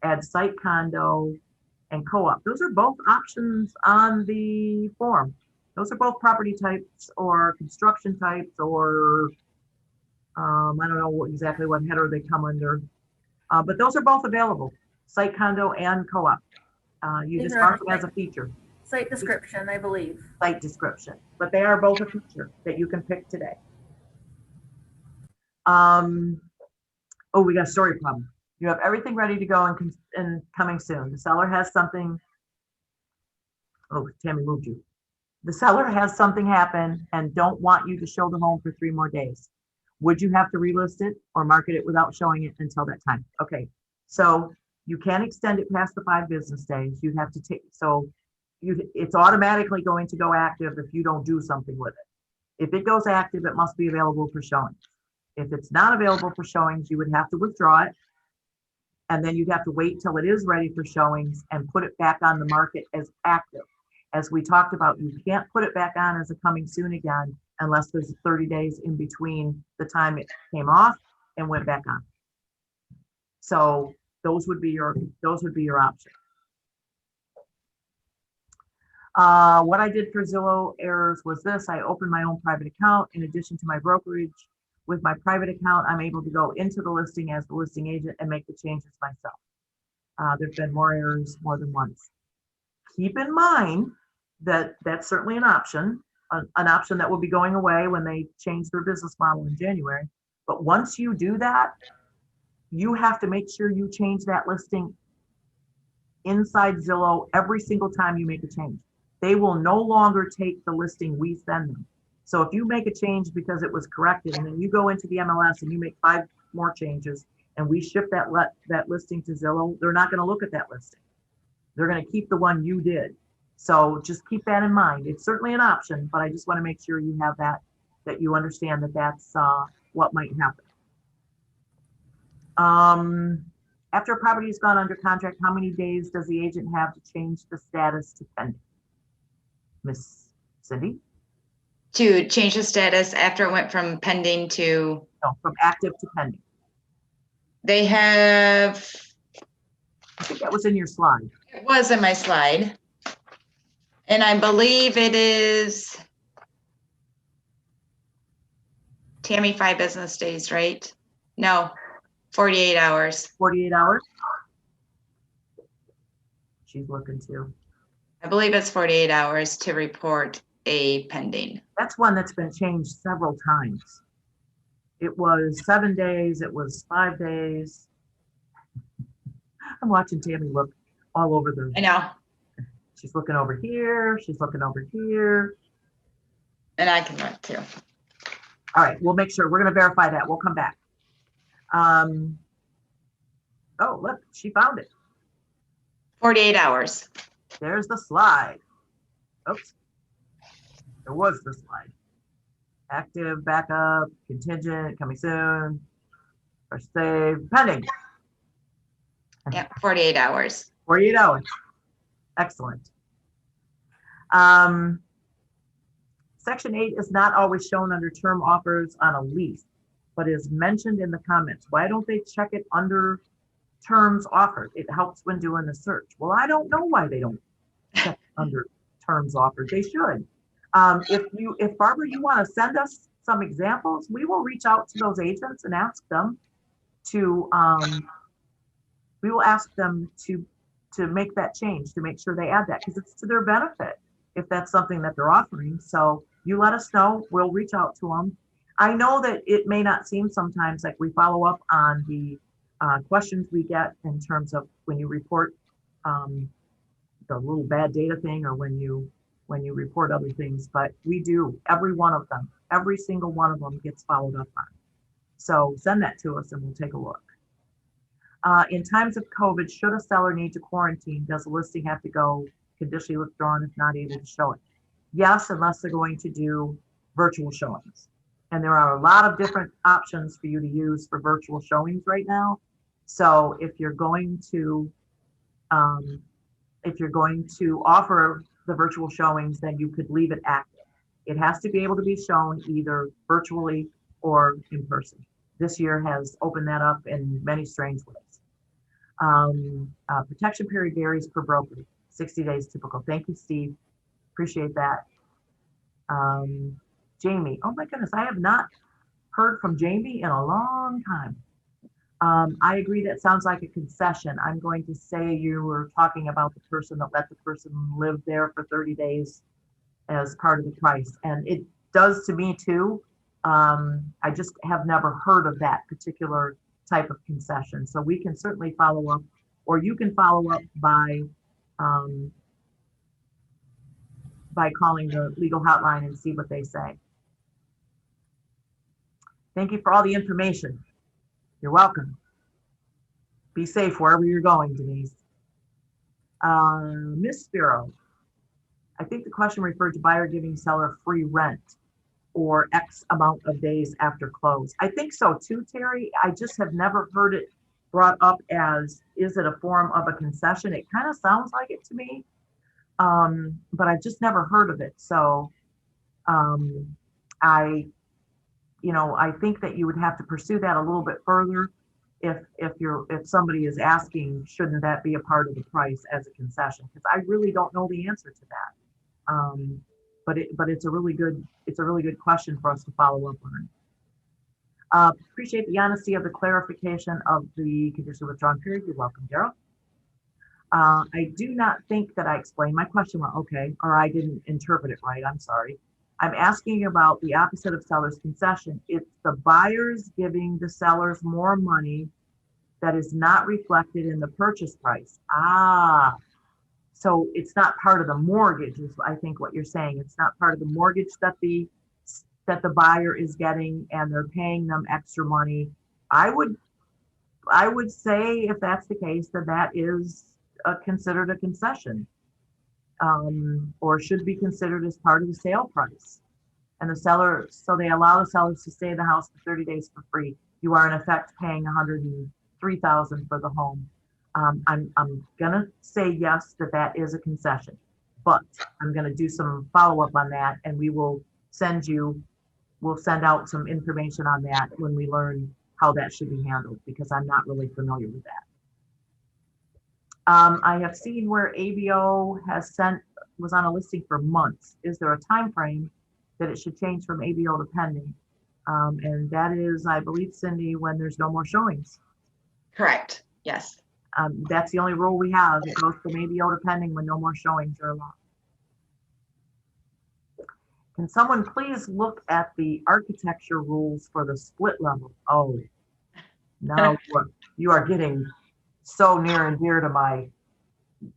add site condo and co-op. Those are both options on the form. Those are both property types or construction types or I don't know exactly what header they come under, but those are both available, site condo and co-op. You just mark them as a feature. Site description, I believe. Site description, but they are both a feature that you can pick today. Oh, we got a story problem. You have everything ready to go and coming soon. The seller has something. Oh, Tammy moved you. The seller has something happen and don't want you to show the home for 3 more days. Would you have to relist it or market it without showing it until that time? Okay, so you can extend it past the 5 business days. You have to take, it's automatically going to go active if you don't do something with it. If it goes active, it must be available for showing. If it's not available for showings, you would have to withdraw it. And then you'd have to wait till it is ready for showings and put it back on the market as active. As we talked about, you can't put it back on as a coming soon again unless there's 30 days in between the time it came off and went back on. So those would be your options. What I did for Zillow errors was this. I opened my own private account in addition to my brokerage. With my private account, I'm able to go into the listing as the listing agent and make the changes myself. There've been more errors more than once. Keep in mind that that's certainly an option that will be going away when they change their business model in January. But once you do that, you have to make sure you change that listing inside Zillow every single time you make a change. They will no longer take the listing we send them. So if you make a change because it was corrected and then you go into the MLS and you make 5 more changes and we ship that listing to Zillow, they're not going to look at that listing. They're going to keep the one you did. So just keep that in mind. It's certainly an option, but I just want to make sure you have that you understand that that's what might happen. After a property has gone under contract, how many days does the agent have to change the status to pending? Miss Cindy? To change the status after it went from pending to? No, from active to pending. They have. I think that was in your slide. It was in my slide. And I believe it is, Tammy, 5 business days, right? No, 48 hours. 48 hours? She's looking too. I believe it's 48 hours to report a pending. That's one that's been changed several times. It was 7 days, it was 5 days. I'm watching Tammy look all over the. I know. She's looking over here, she's looking over here. And I can look too. All right, we'll make sure, we're gonna verify that, we'll come back. Oh, look, she found it. 48 hours. There's the slide. Oops, there was the slide. Active, backup, contingent, coming soon, or save, pending. Yeah, 48 hours. 48 hours. Excellent. Section 8 is not always shown under term offers on a lease, but is mentioned in the comments. Why don't they check it under terms offered? It helps when doing the search. Well, I don't know why they don't check under terms offered. They should. If Barbara, you want to send us some examples, we will reach out to those agents and ask them to, we will ask them to make that change, to make sure they add that, because it's to their benefit if that's something that they're offering. So you let us know, we'll reach out to them. I know that it may not seem sometimes like we follow up on the questions we get in terms of when you report the little bad data thing, or when you report other things, but we do. Every one of them, every single one of them gets followed up on. So send that to us and we'll take a look. In times of COVID, should a seller need to quarantine, does the listing have to go conditionally withdrawn if not able to show it? Yes, unless they're going to do virtual showings. And there are a lot of different options for you to use for virtual showings right now. So if you're going to offer the virtual showings, then you could leave it active. It has to be able to be shown either virtually or in person. This year has opened that up in many strange ways. Protection period varies per broker. 60 days typical. Thank you, Steve. Appreciate that. Jamie, oh my goodness, I have not heard from Jamie in a long time. I agree, that sounds like a concession. I'm going to say you were talking about the person that let the person live there for 30 days as part of the price. And it does to me too. I just have never heard of that particular type of concession. So we can certainly follow up, or you can follow up by calling the legal hotline and see what they say. Thank you for all the information. You're welcome. Be safe wherever you're going, Denise. Miss Spiro, I think the question referred to buyer giving seller free rent or X amount of days after close. I think so too, Terry. I just have never heard it brought up as, is it a form of a concession? It kind of sounds like it to me, but I've just never heard of it. So I think that you would have to pursue that a little bit further. If somebody is asking, shouldn't that be a part of the price as a concession? Because I really don't know the answer to that. But it's a really good question for us to follow up on. Appreciate the honesty of the clarification of the condition withdrawn period. You're welcome, Daryl. I do not think that I explained my question well, okay, or I didn't interpret it right. I'm sorry. I'm asking about the opposite of seller's concession. It's the buyers giving the sellers more money that is not reflected in the purchase price. So it's not part of the mortgage is I think what you're saying. It's not part of the mortgage that the buyer is getting and they're paying them extra money. I would say if that's the case, that is considered a concession, or should be considered as part of the sale price. And the seller, so they allow the sellers to stay in the house for 30 days for free. You are in effect paying $103,000 for the home. I'm gonna say yes, that is a concession, but I'm gonna do some follow-up on that, and we'll send out some information on that when we learn how that should be handled, because I'm not really familiar with that. I have seen where ABO was on a listing for months. Is there a time frame that it should change from ABO to pending? And that is, I believe, Cindy, when there's no more showings. Correct. Yes. That's the only rule we have. It goes from ABO to pending when no more showings are allowed. Can someone please look at the architecture rules for the split level? Oh, now you are getting so near and dear to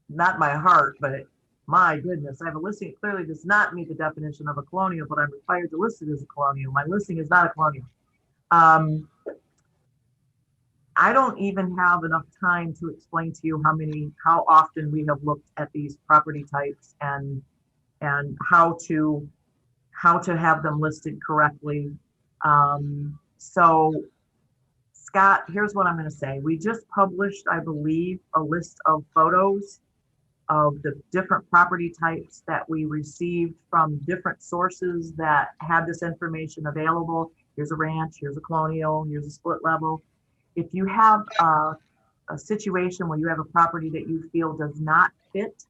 not my heart, but my goodness. I have a listing that clearly does not meet the definition of a colonial, but I'm required to list it as a colonial. My listing is not a colonial. I don't even have enough time to explain to you how often we have looked at these property types and how to have them listed correctly. So Scott, here's what I'm going to say. We just published, I believe, a list of photos of the different property types that we received from different sources that had this information available. Here's a ranch, here's a colonial, here's a split level. If you have a situation where you have a property that you feel does not fit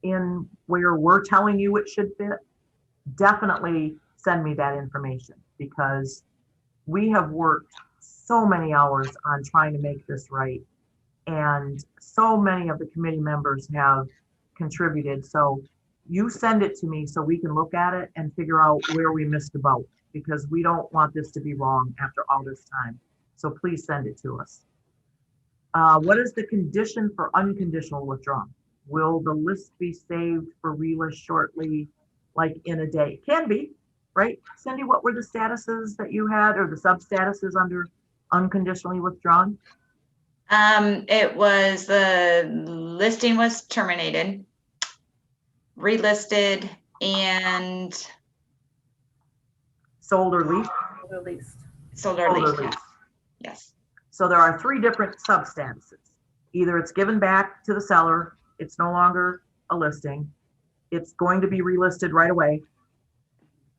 in where we're telling you it should fit, definitely send me that information, because we have worked so many hours on trying to make this right. And so many of the committee members have contributed. So you send it to me so we can look at it and figure out where we missed the boat, because we don't want this to be wrong after all this time. So please send it to us. What is the condition for unconditional withdrawal? Will the list be saved for relist shortly, like in a day? Can be, right? Cindy, what were the statuses that you had, or the sub statuses under unconditionally withdrawn? It was the listing was terminated, relisted, and sold or leased. Sold or leased. Yes. So there are three different sub statuses. Either it's given back to the seller, it's no longer a listing, it's going to be relisted right away.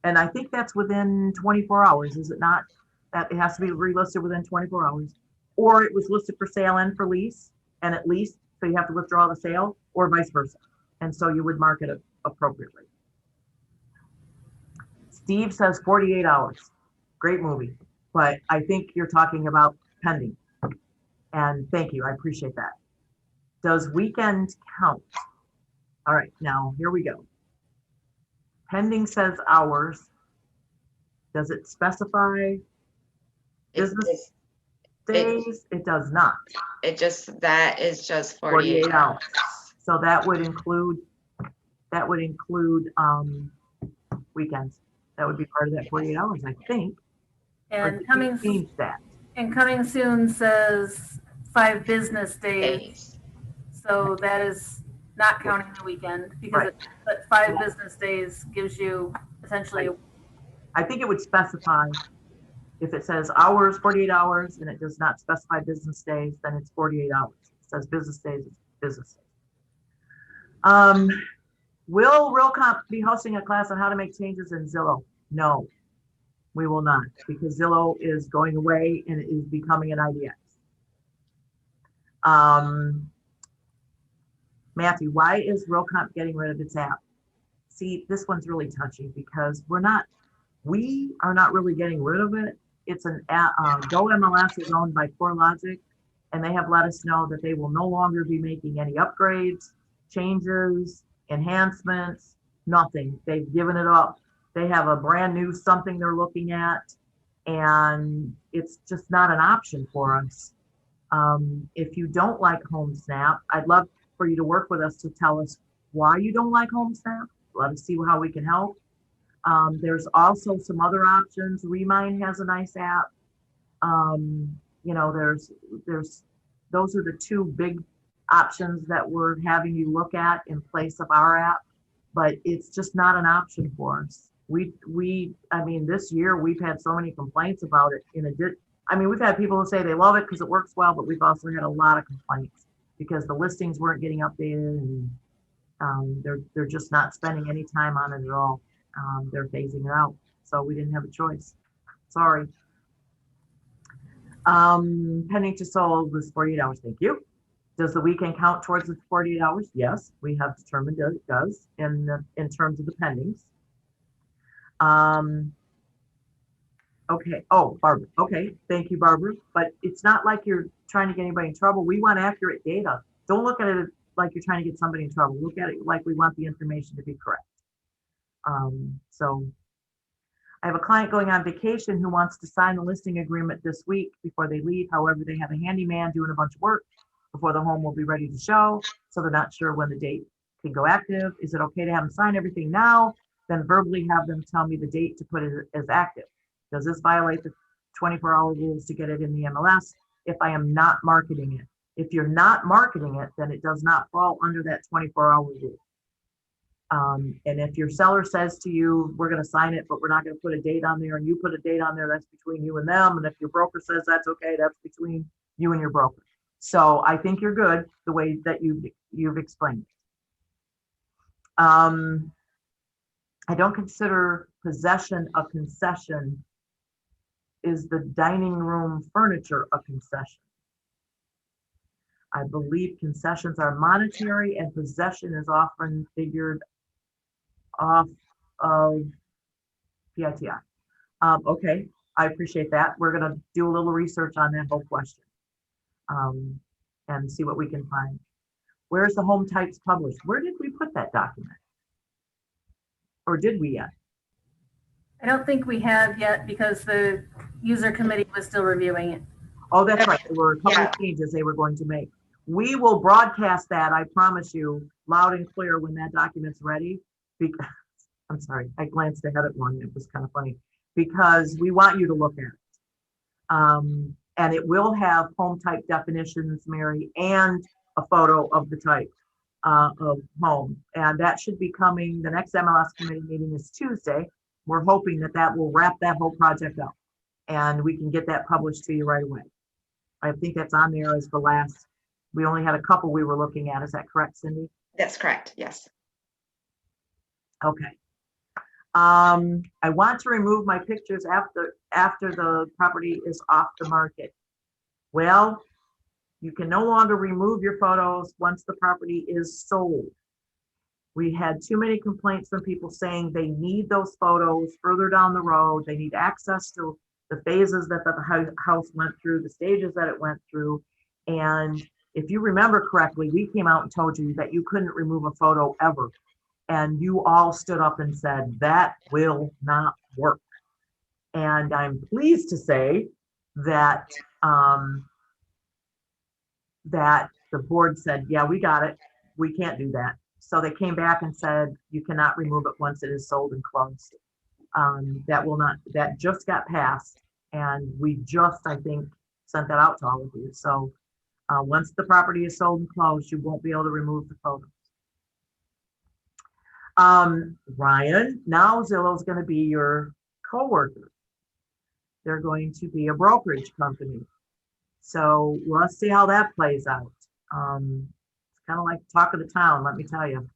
And I think that's within 24 hours, is it not? That it has to be relisted within 24 hours. Or it was listed for sale and for lease, and at least, so you have to withdraw the sale, or vice versa. And so you would mark it appropriately. Steve says 48 hours. Great movie. But I think you're talking about pending. And thank you, I appreciate that. Does weekend count? All right, now here we go. Pending says hours. Does it specify business days? It does not. That is just 48 hours. So that would include weekends. That would be part of that 48 hours, I think. And coming soon says 5 business days. So that is not counting the weekend, because but 5 business days gives you essentially. I think it would specify, if it says hours, 48 hours, and it does not specify business days, then it's 48 hours. It says business days, it's business days. Will Realcomp be hosting a class on how to make changes in Zillow? No, we will not, because Zillow is going away and it is becoming an IDX. Matthew, why is Realcomp getting rid of its app? see, this one's really touchy because we are not really getting rid of it. It's Go MLS is owned by CoreLogic, and they have let us know that they will no longer be making any upgrades, changes, enhancements, nothing. They've given it up. They have a brand new something they're looking at, and it's just not an option for us. If you don't like HomeSnap, I'd love for you to work with us to tell us why you don't like HomeSnap. Let us see how we can help. There's also some other options. Remind has a nice app. There's those are the two big options that we're having you look at in place of our app, but it's just not an option for us. This year we've had so many complaints about it. We've had people who say they love it because it works well, but we've also had a lot of complaints because the listings weren't getting updated, and they're just not spending any time on it at all. They're phasing it out, so we didn't have a choice. Sorry. Pending to sold was 48 hours. Thank you. Does the weekend count towards the 48 hours? Yes, we have determined that it does in terms of the pendings. Okay. Oh, Barbara. Okay. Thank you, Barbara. But it's not like you're trying to get anybody in trouble. We want accurate data. Don't look at it like you're trying to get somebody in trouble. Look at it like we want the information to be correct. So I have a client going on vacation who wants to sign the listing agreement this week before they leave. However, they have a handyman doing a bunch of work before the home will be ready to show. So they're not sure when the date can go active. Is it okay to have them sign everything now, then verbally have them tell me the date to put it as active? Does this violate the 24-hour rules to get it in the MLS if I am not marketing it? If you're not marketing it, then it does not fall under that 24-hour rule. And if your seller says to you, we're going to sign it, but we're not going to put a date on there, and you put a date on there, that's between you and them. And if your broker says that's okay, that's between you and your broker. So I think you're good the way that you've explained it. I don't consider possession a concession. Is the dining room furniture a concession? I believe concessions are monetary and possession is often figured off of PITI. Okay, I appreciate that. We're going to do a little research on that whole question and see what we can find. Where's the home types published? Where did we put that document? Or did we yet? I don't think we have yet because the user committee was still reviewing it. Oh, that's right. There were a couple of changes they were going to make. We will broadcast that, I promise you, loud and clear when that document's ready. Because, I'm sorry, I glanced ahead at one. It was kind of funny because we want you to look at it. And it will have home type definitions, Mary, and a photo of the type of home. And that should be coming. The next MLS committee meeting is Tuesday. We're hoping that will wrap that whole project up and we can get that published to you right away. I think that's on there as the last. We only had a couple we were looking at. Is that correct, Cindy? That's correct. Yes. Okay. I want to remove my pictures after the property is off the market. Well, you can no longer remove your photos once the property is sold. We had too many complaints from people saying they need those photos further down the road. They need access to the phases that the house went through, the stages that it went through. And if you remember correctly, we came out and told you that you couldn't remove a photo ever. And you all stood up and said, that will not work. And I'm pleased to say that, that the board said, yeah, we got it. We can't do that. So they came back and said, you cannot remove it once it is sold and closed. That just got passed. And we just, I think, sent that out to all of you. So once the property is sold and closed, you won't be able to remove the photos. Ryan, now Zillow is going to be your coworker. They're going to be a brokerage company. So let's see how that plays out. It's kind of like talk of the town, let me tell you.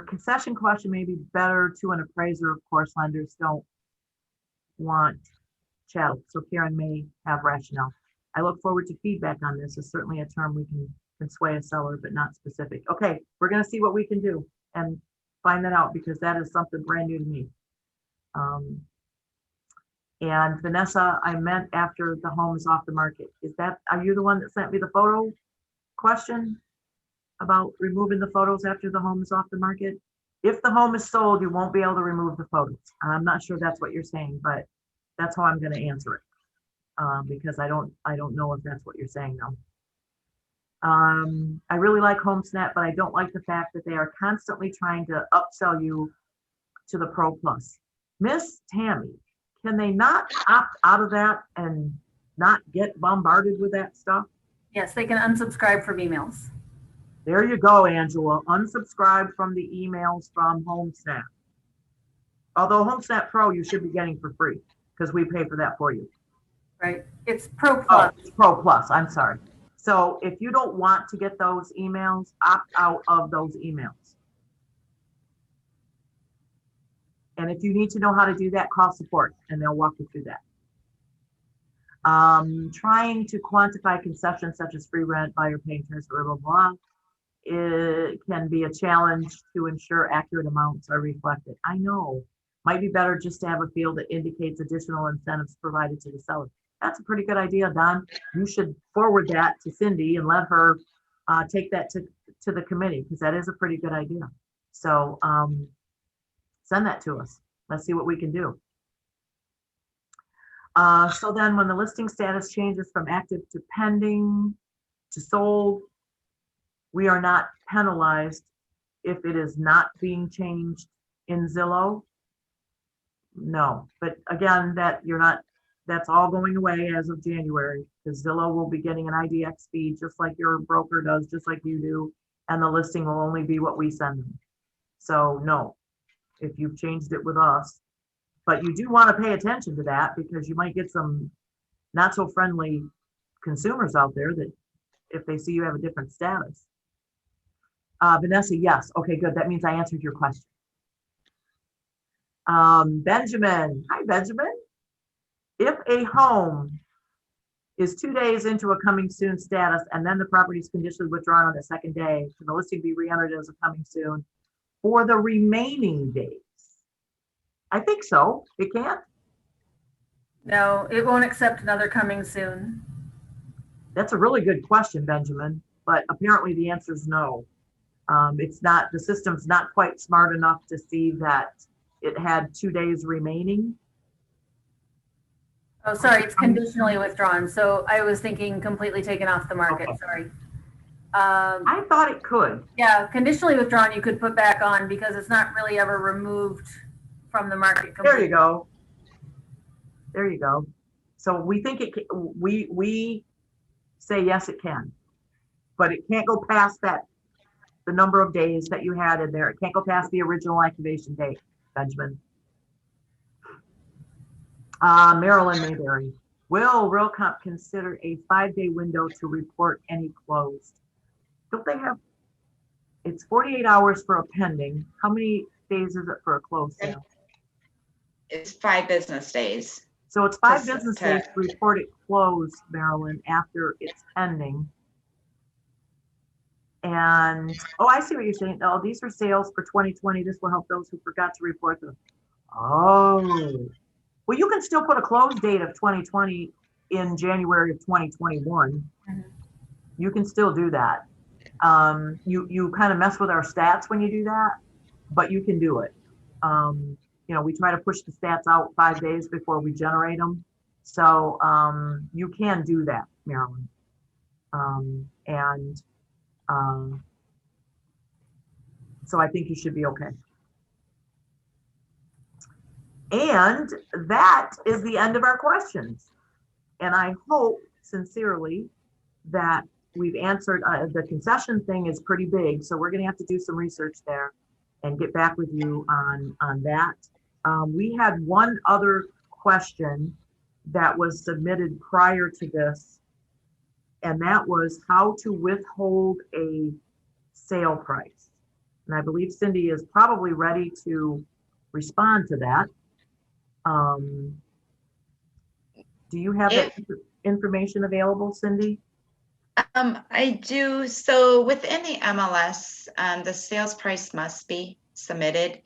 Concession question may be better to an appraiser. Of course, lenders don't want chattel, so Karen may have rationale. I look forward to feedback on this. It's certainly a term we can can sway a seller, but not specific. Okay, we're gonna see what we can do and find that out because that is something brand new to me. And Vanessa, I meant after the home is off the market. Are you the one that sent me the photo question about removing the photos after the home is off the market? If the home is sold, you won't be able to remove the photos. I'm not sure that's what you're saying, but that's how I'm going to answer it because I don't know if that's what you're saying though. I really like HomeSnap, but I don't like the fact that they are constantly trying to upsell you to the Pro Plus. Miss Tammy, can they not opt out of that and not get bombarded with that stuff? Yes, they can unsubscribe from emails. There you go, Angela. Unsubscribe from the emails from HomeSnap. Although HomeSnap Pro you should be getting for free because we pay for that for you. Right. It's Pro Plus. Oh, it's Pro Plus. I'm sorry. So if you don't want to get those emails, opt out of those emails. And if you need to know how to do that, call support and they'll walk you through that. Trying to quantify concessions such as free rent, buyer paying transfer, blah, blah, blah. It can be a challenge to ensure accurate amounts are reflected. I know. Might be better just to have a field that indicates additional incentives provided to the seller. That's a pretty good idea, Don. You should forward that to Cindy and let her take that to the committee because that is a pretty good idea. So send that to us. Let's see what we can do. So then when the listing status changes from active to pending to sold, we are not penalized if it is not being changed in Zillow. No, but again, that's all going away as of January because Zillow will be getting an IDX feed just like your broker does, just like you do, and the listing will only be what we send them. So no, if you've changed it with us, but you do want to pay attention to that because you might get some not so friendly consumers out there that if they see you have a different status. Vanessa, yes. Okay, good. That means I answered your question. Benjamin, hi, Benjamin. If a home is 2 days into a coming soon status and then the property is conditionally withdrawn on the second day, can the listing be re-entered as a coming soon for the remaining days? I think so. It can't. No, it won't accept another coming soon. That's a really good question, Benjamin, but apparently the answer is no. It's not, the system's not quite smart enough to see that it had 2 days remaining. Oh, sorry, it's conditionally withdrawn. So I was thinking completely taken off the market. Okay. Sorry. I thought it could. Yeah, conditionally withdrawn you could put back on because it's not really ever removed from the market completely. There you go. There you go. So we think it can, we say yes, it can, but it can't go past that, the number of days that you had in there. It can't go past the original activation date, Benjamin. Marilyn Mayberry, will Realcomp consider a 5-day window to report any closed? Don't they have, it's 48 hours for a pending. How many days is it for a closed sale? It's 5 business days. So it's 5 business days to report it closed, Marilyn, after it's pending. And, oh, I see what you're saying. Oh, these are sales for 2020. This will help those who forgot to report them. Oh, well, you can still put a close date of 2020 in January of 2021. Mm-hmm. You can still do that. You kind of mess with our stats when you do that, but you can do it. You know, we try to push the stats out 5 days before we generate them. So you can do that, Marilyn. So I think you should be okay. And that is the end of our questions. And I hope sincerely that we've answered, the concession thing is pretty big. So we're going to have to do some research there and get back with you on that. We had one other question that was submitted prior to this, and that was how to withhold a sale price. And I believe Cindy is probably ready to respond to that. Do you have that information available, Cindy? I do. So within the MLS, the sales price must be submitted.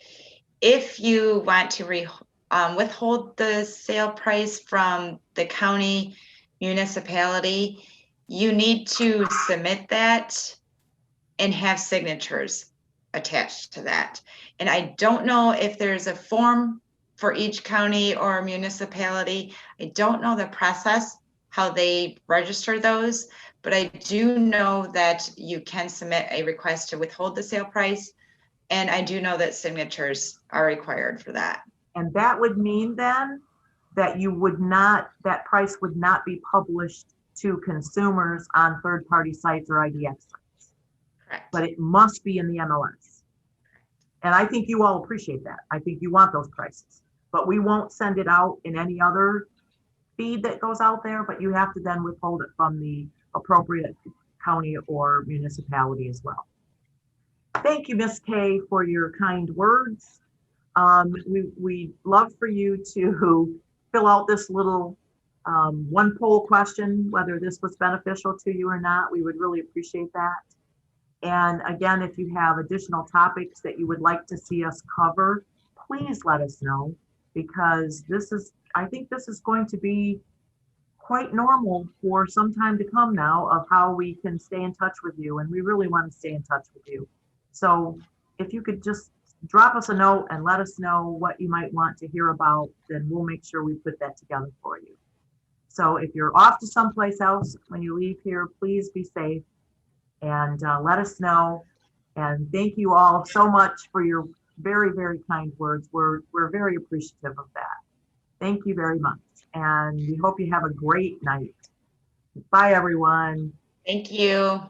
If you want to withhold the sale price from the county municipality, you need to submit that and have signatures attached to that. And I don't know if there's a form for each county or municipality. I don't know the process, how they register those, but I do know that you can submit a request to withhold the sale price. And I do know that signatures are required for that. And that would mean then that you would not, that price would not be published to consumers on third-party sites or IDX sites. Correct. But it must be in the MLS. And I think you all appreciate that. I think you want those prices. But we won't send it out in any other feed that goes out there, but you have to then withhold it from the appropriate county or municipality as well. Thank you, Ms. Kay, for your kind words. We'd love for you to fill out this little one poll question, whether this was beneficial to you or not. We would really appreciate that. And again, if you have additional topics that you would like to see us cover, please let us know, because I think this is going to be quite normal for some time to come now of how we can stay in touch with you. And we really want to stay in touch with you. So if you could just drop us a note and let us know what you might want to hear about, then we'll make sure we put that together for you. So if you're off to someplace else when you leave here, please be safe and let us know. And thank you all so much for your very, very kind words. We're very appreciative of that. Thank you very much. And we hope you have a great night. Bye, everyone. Thank you.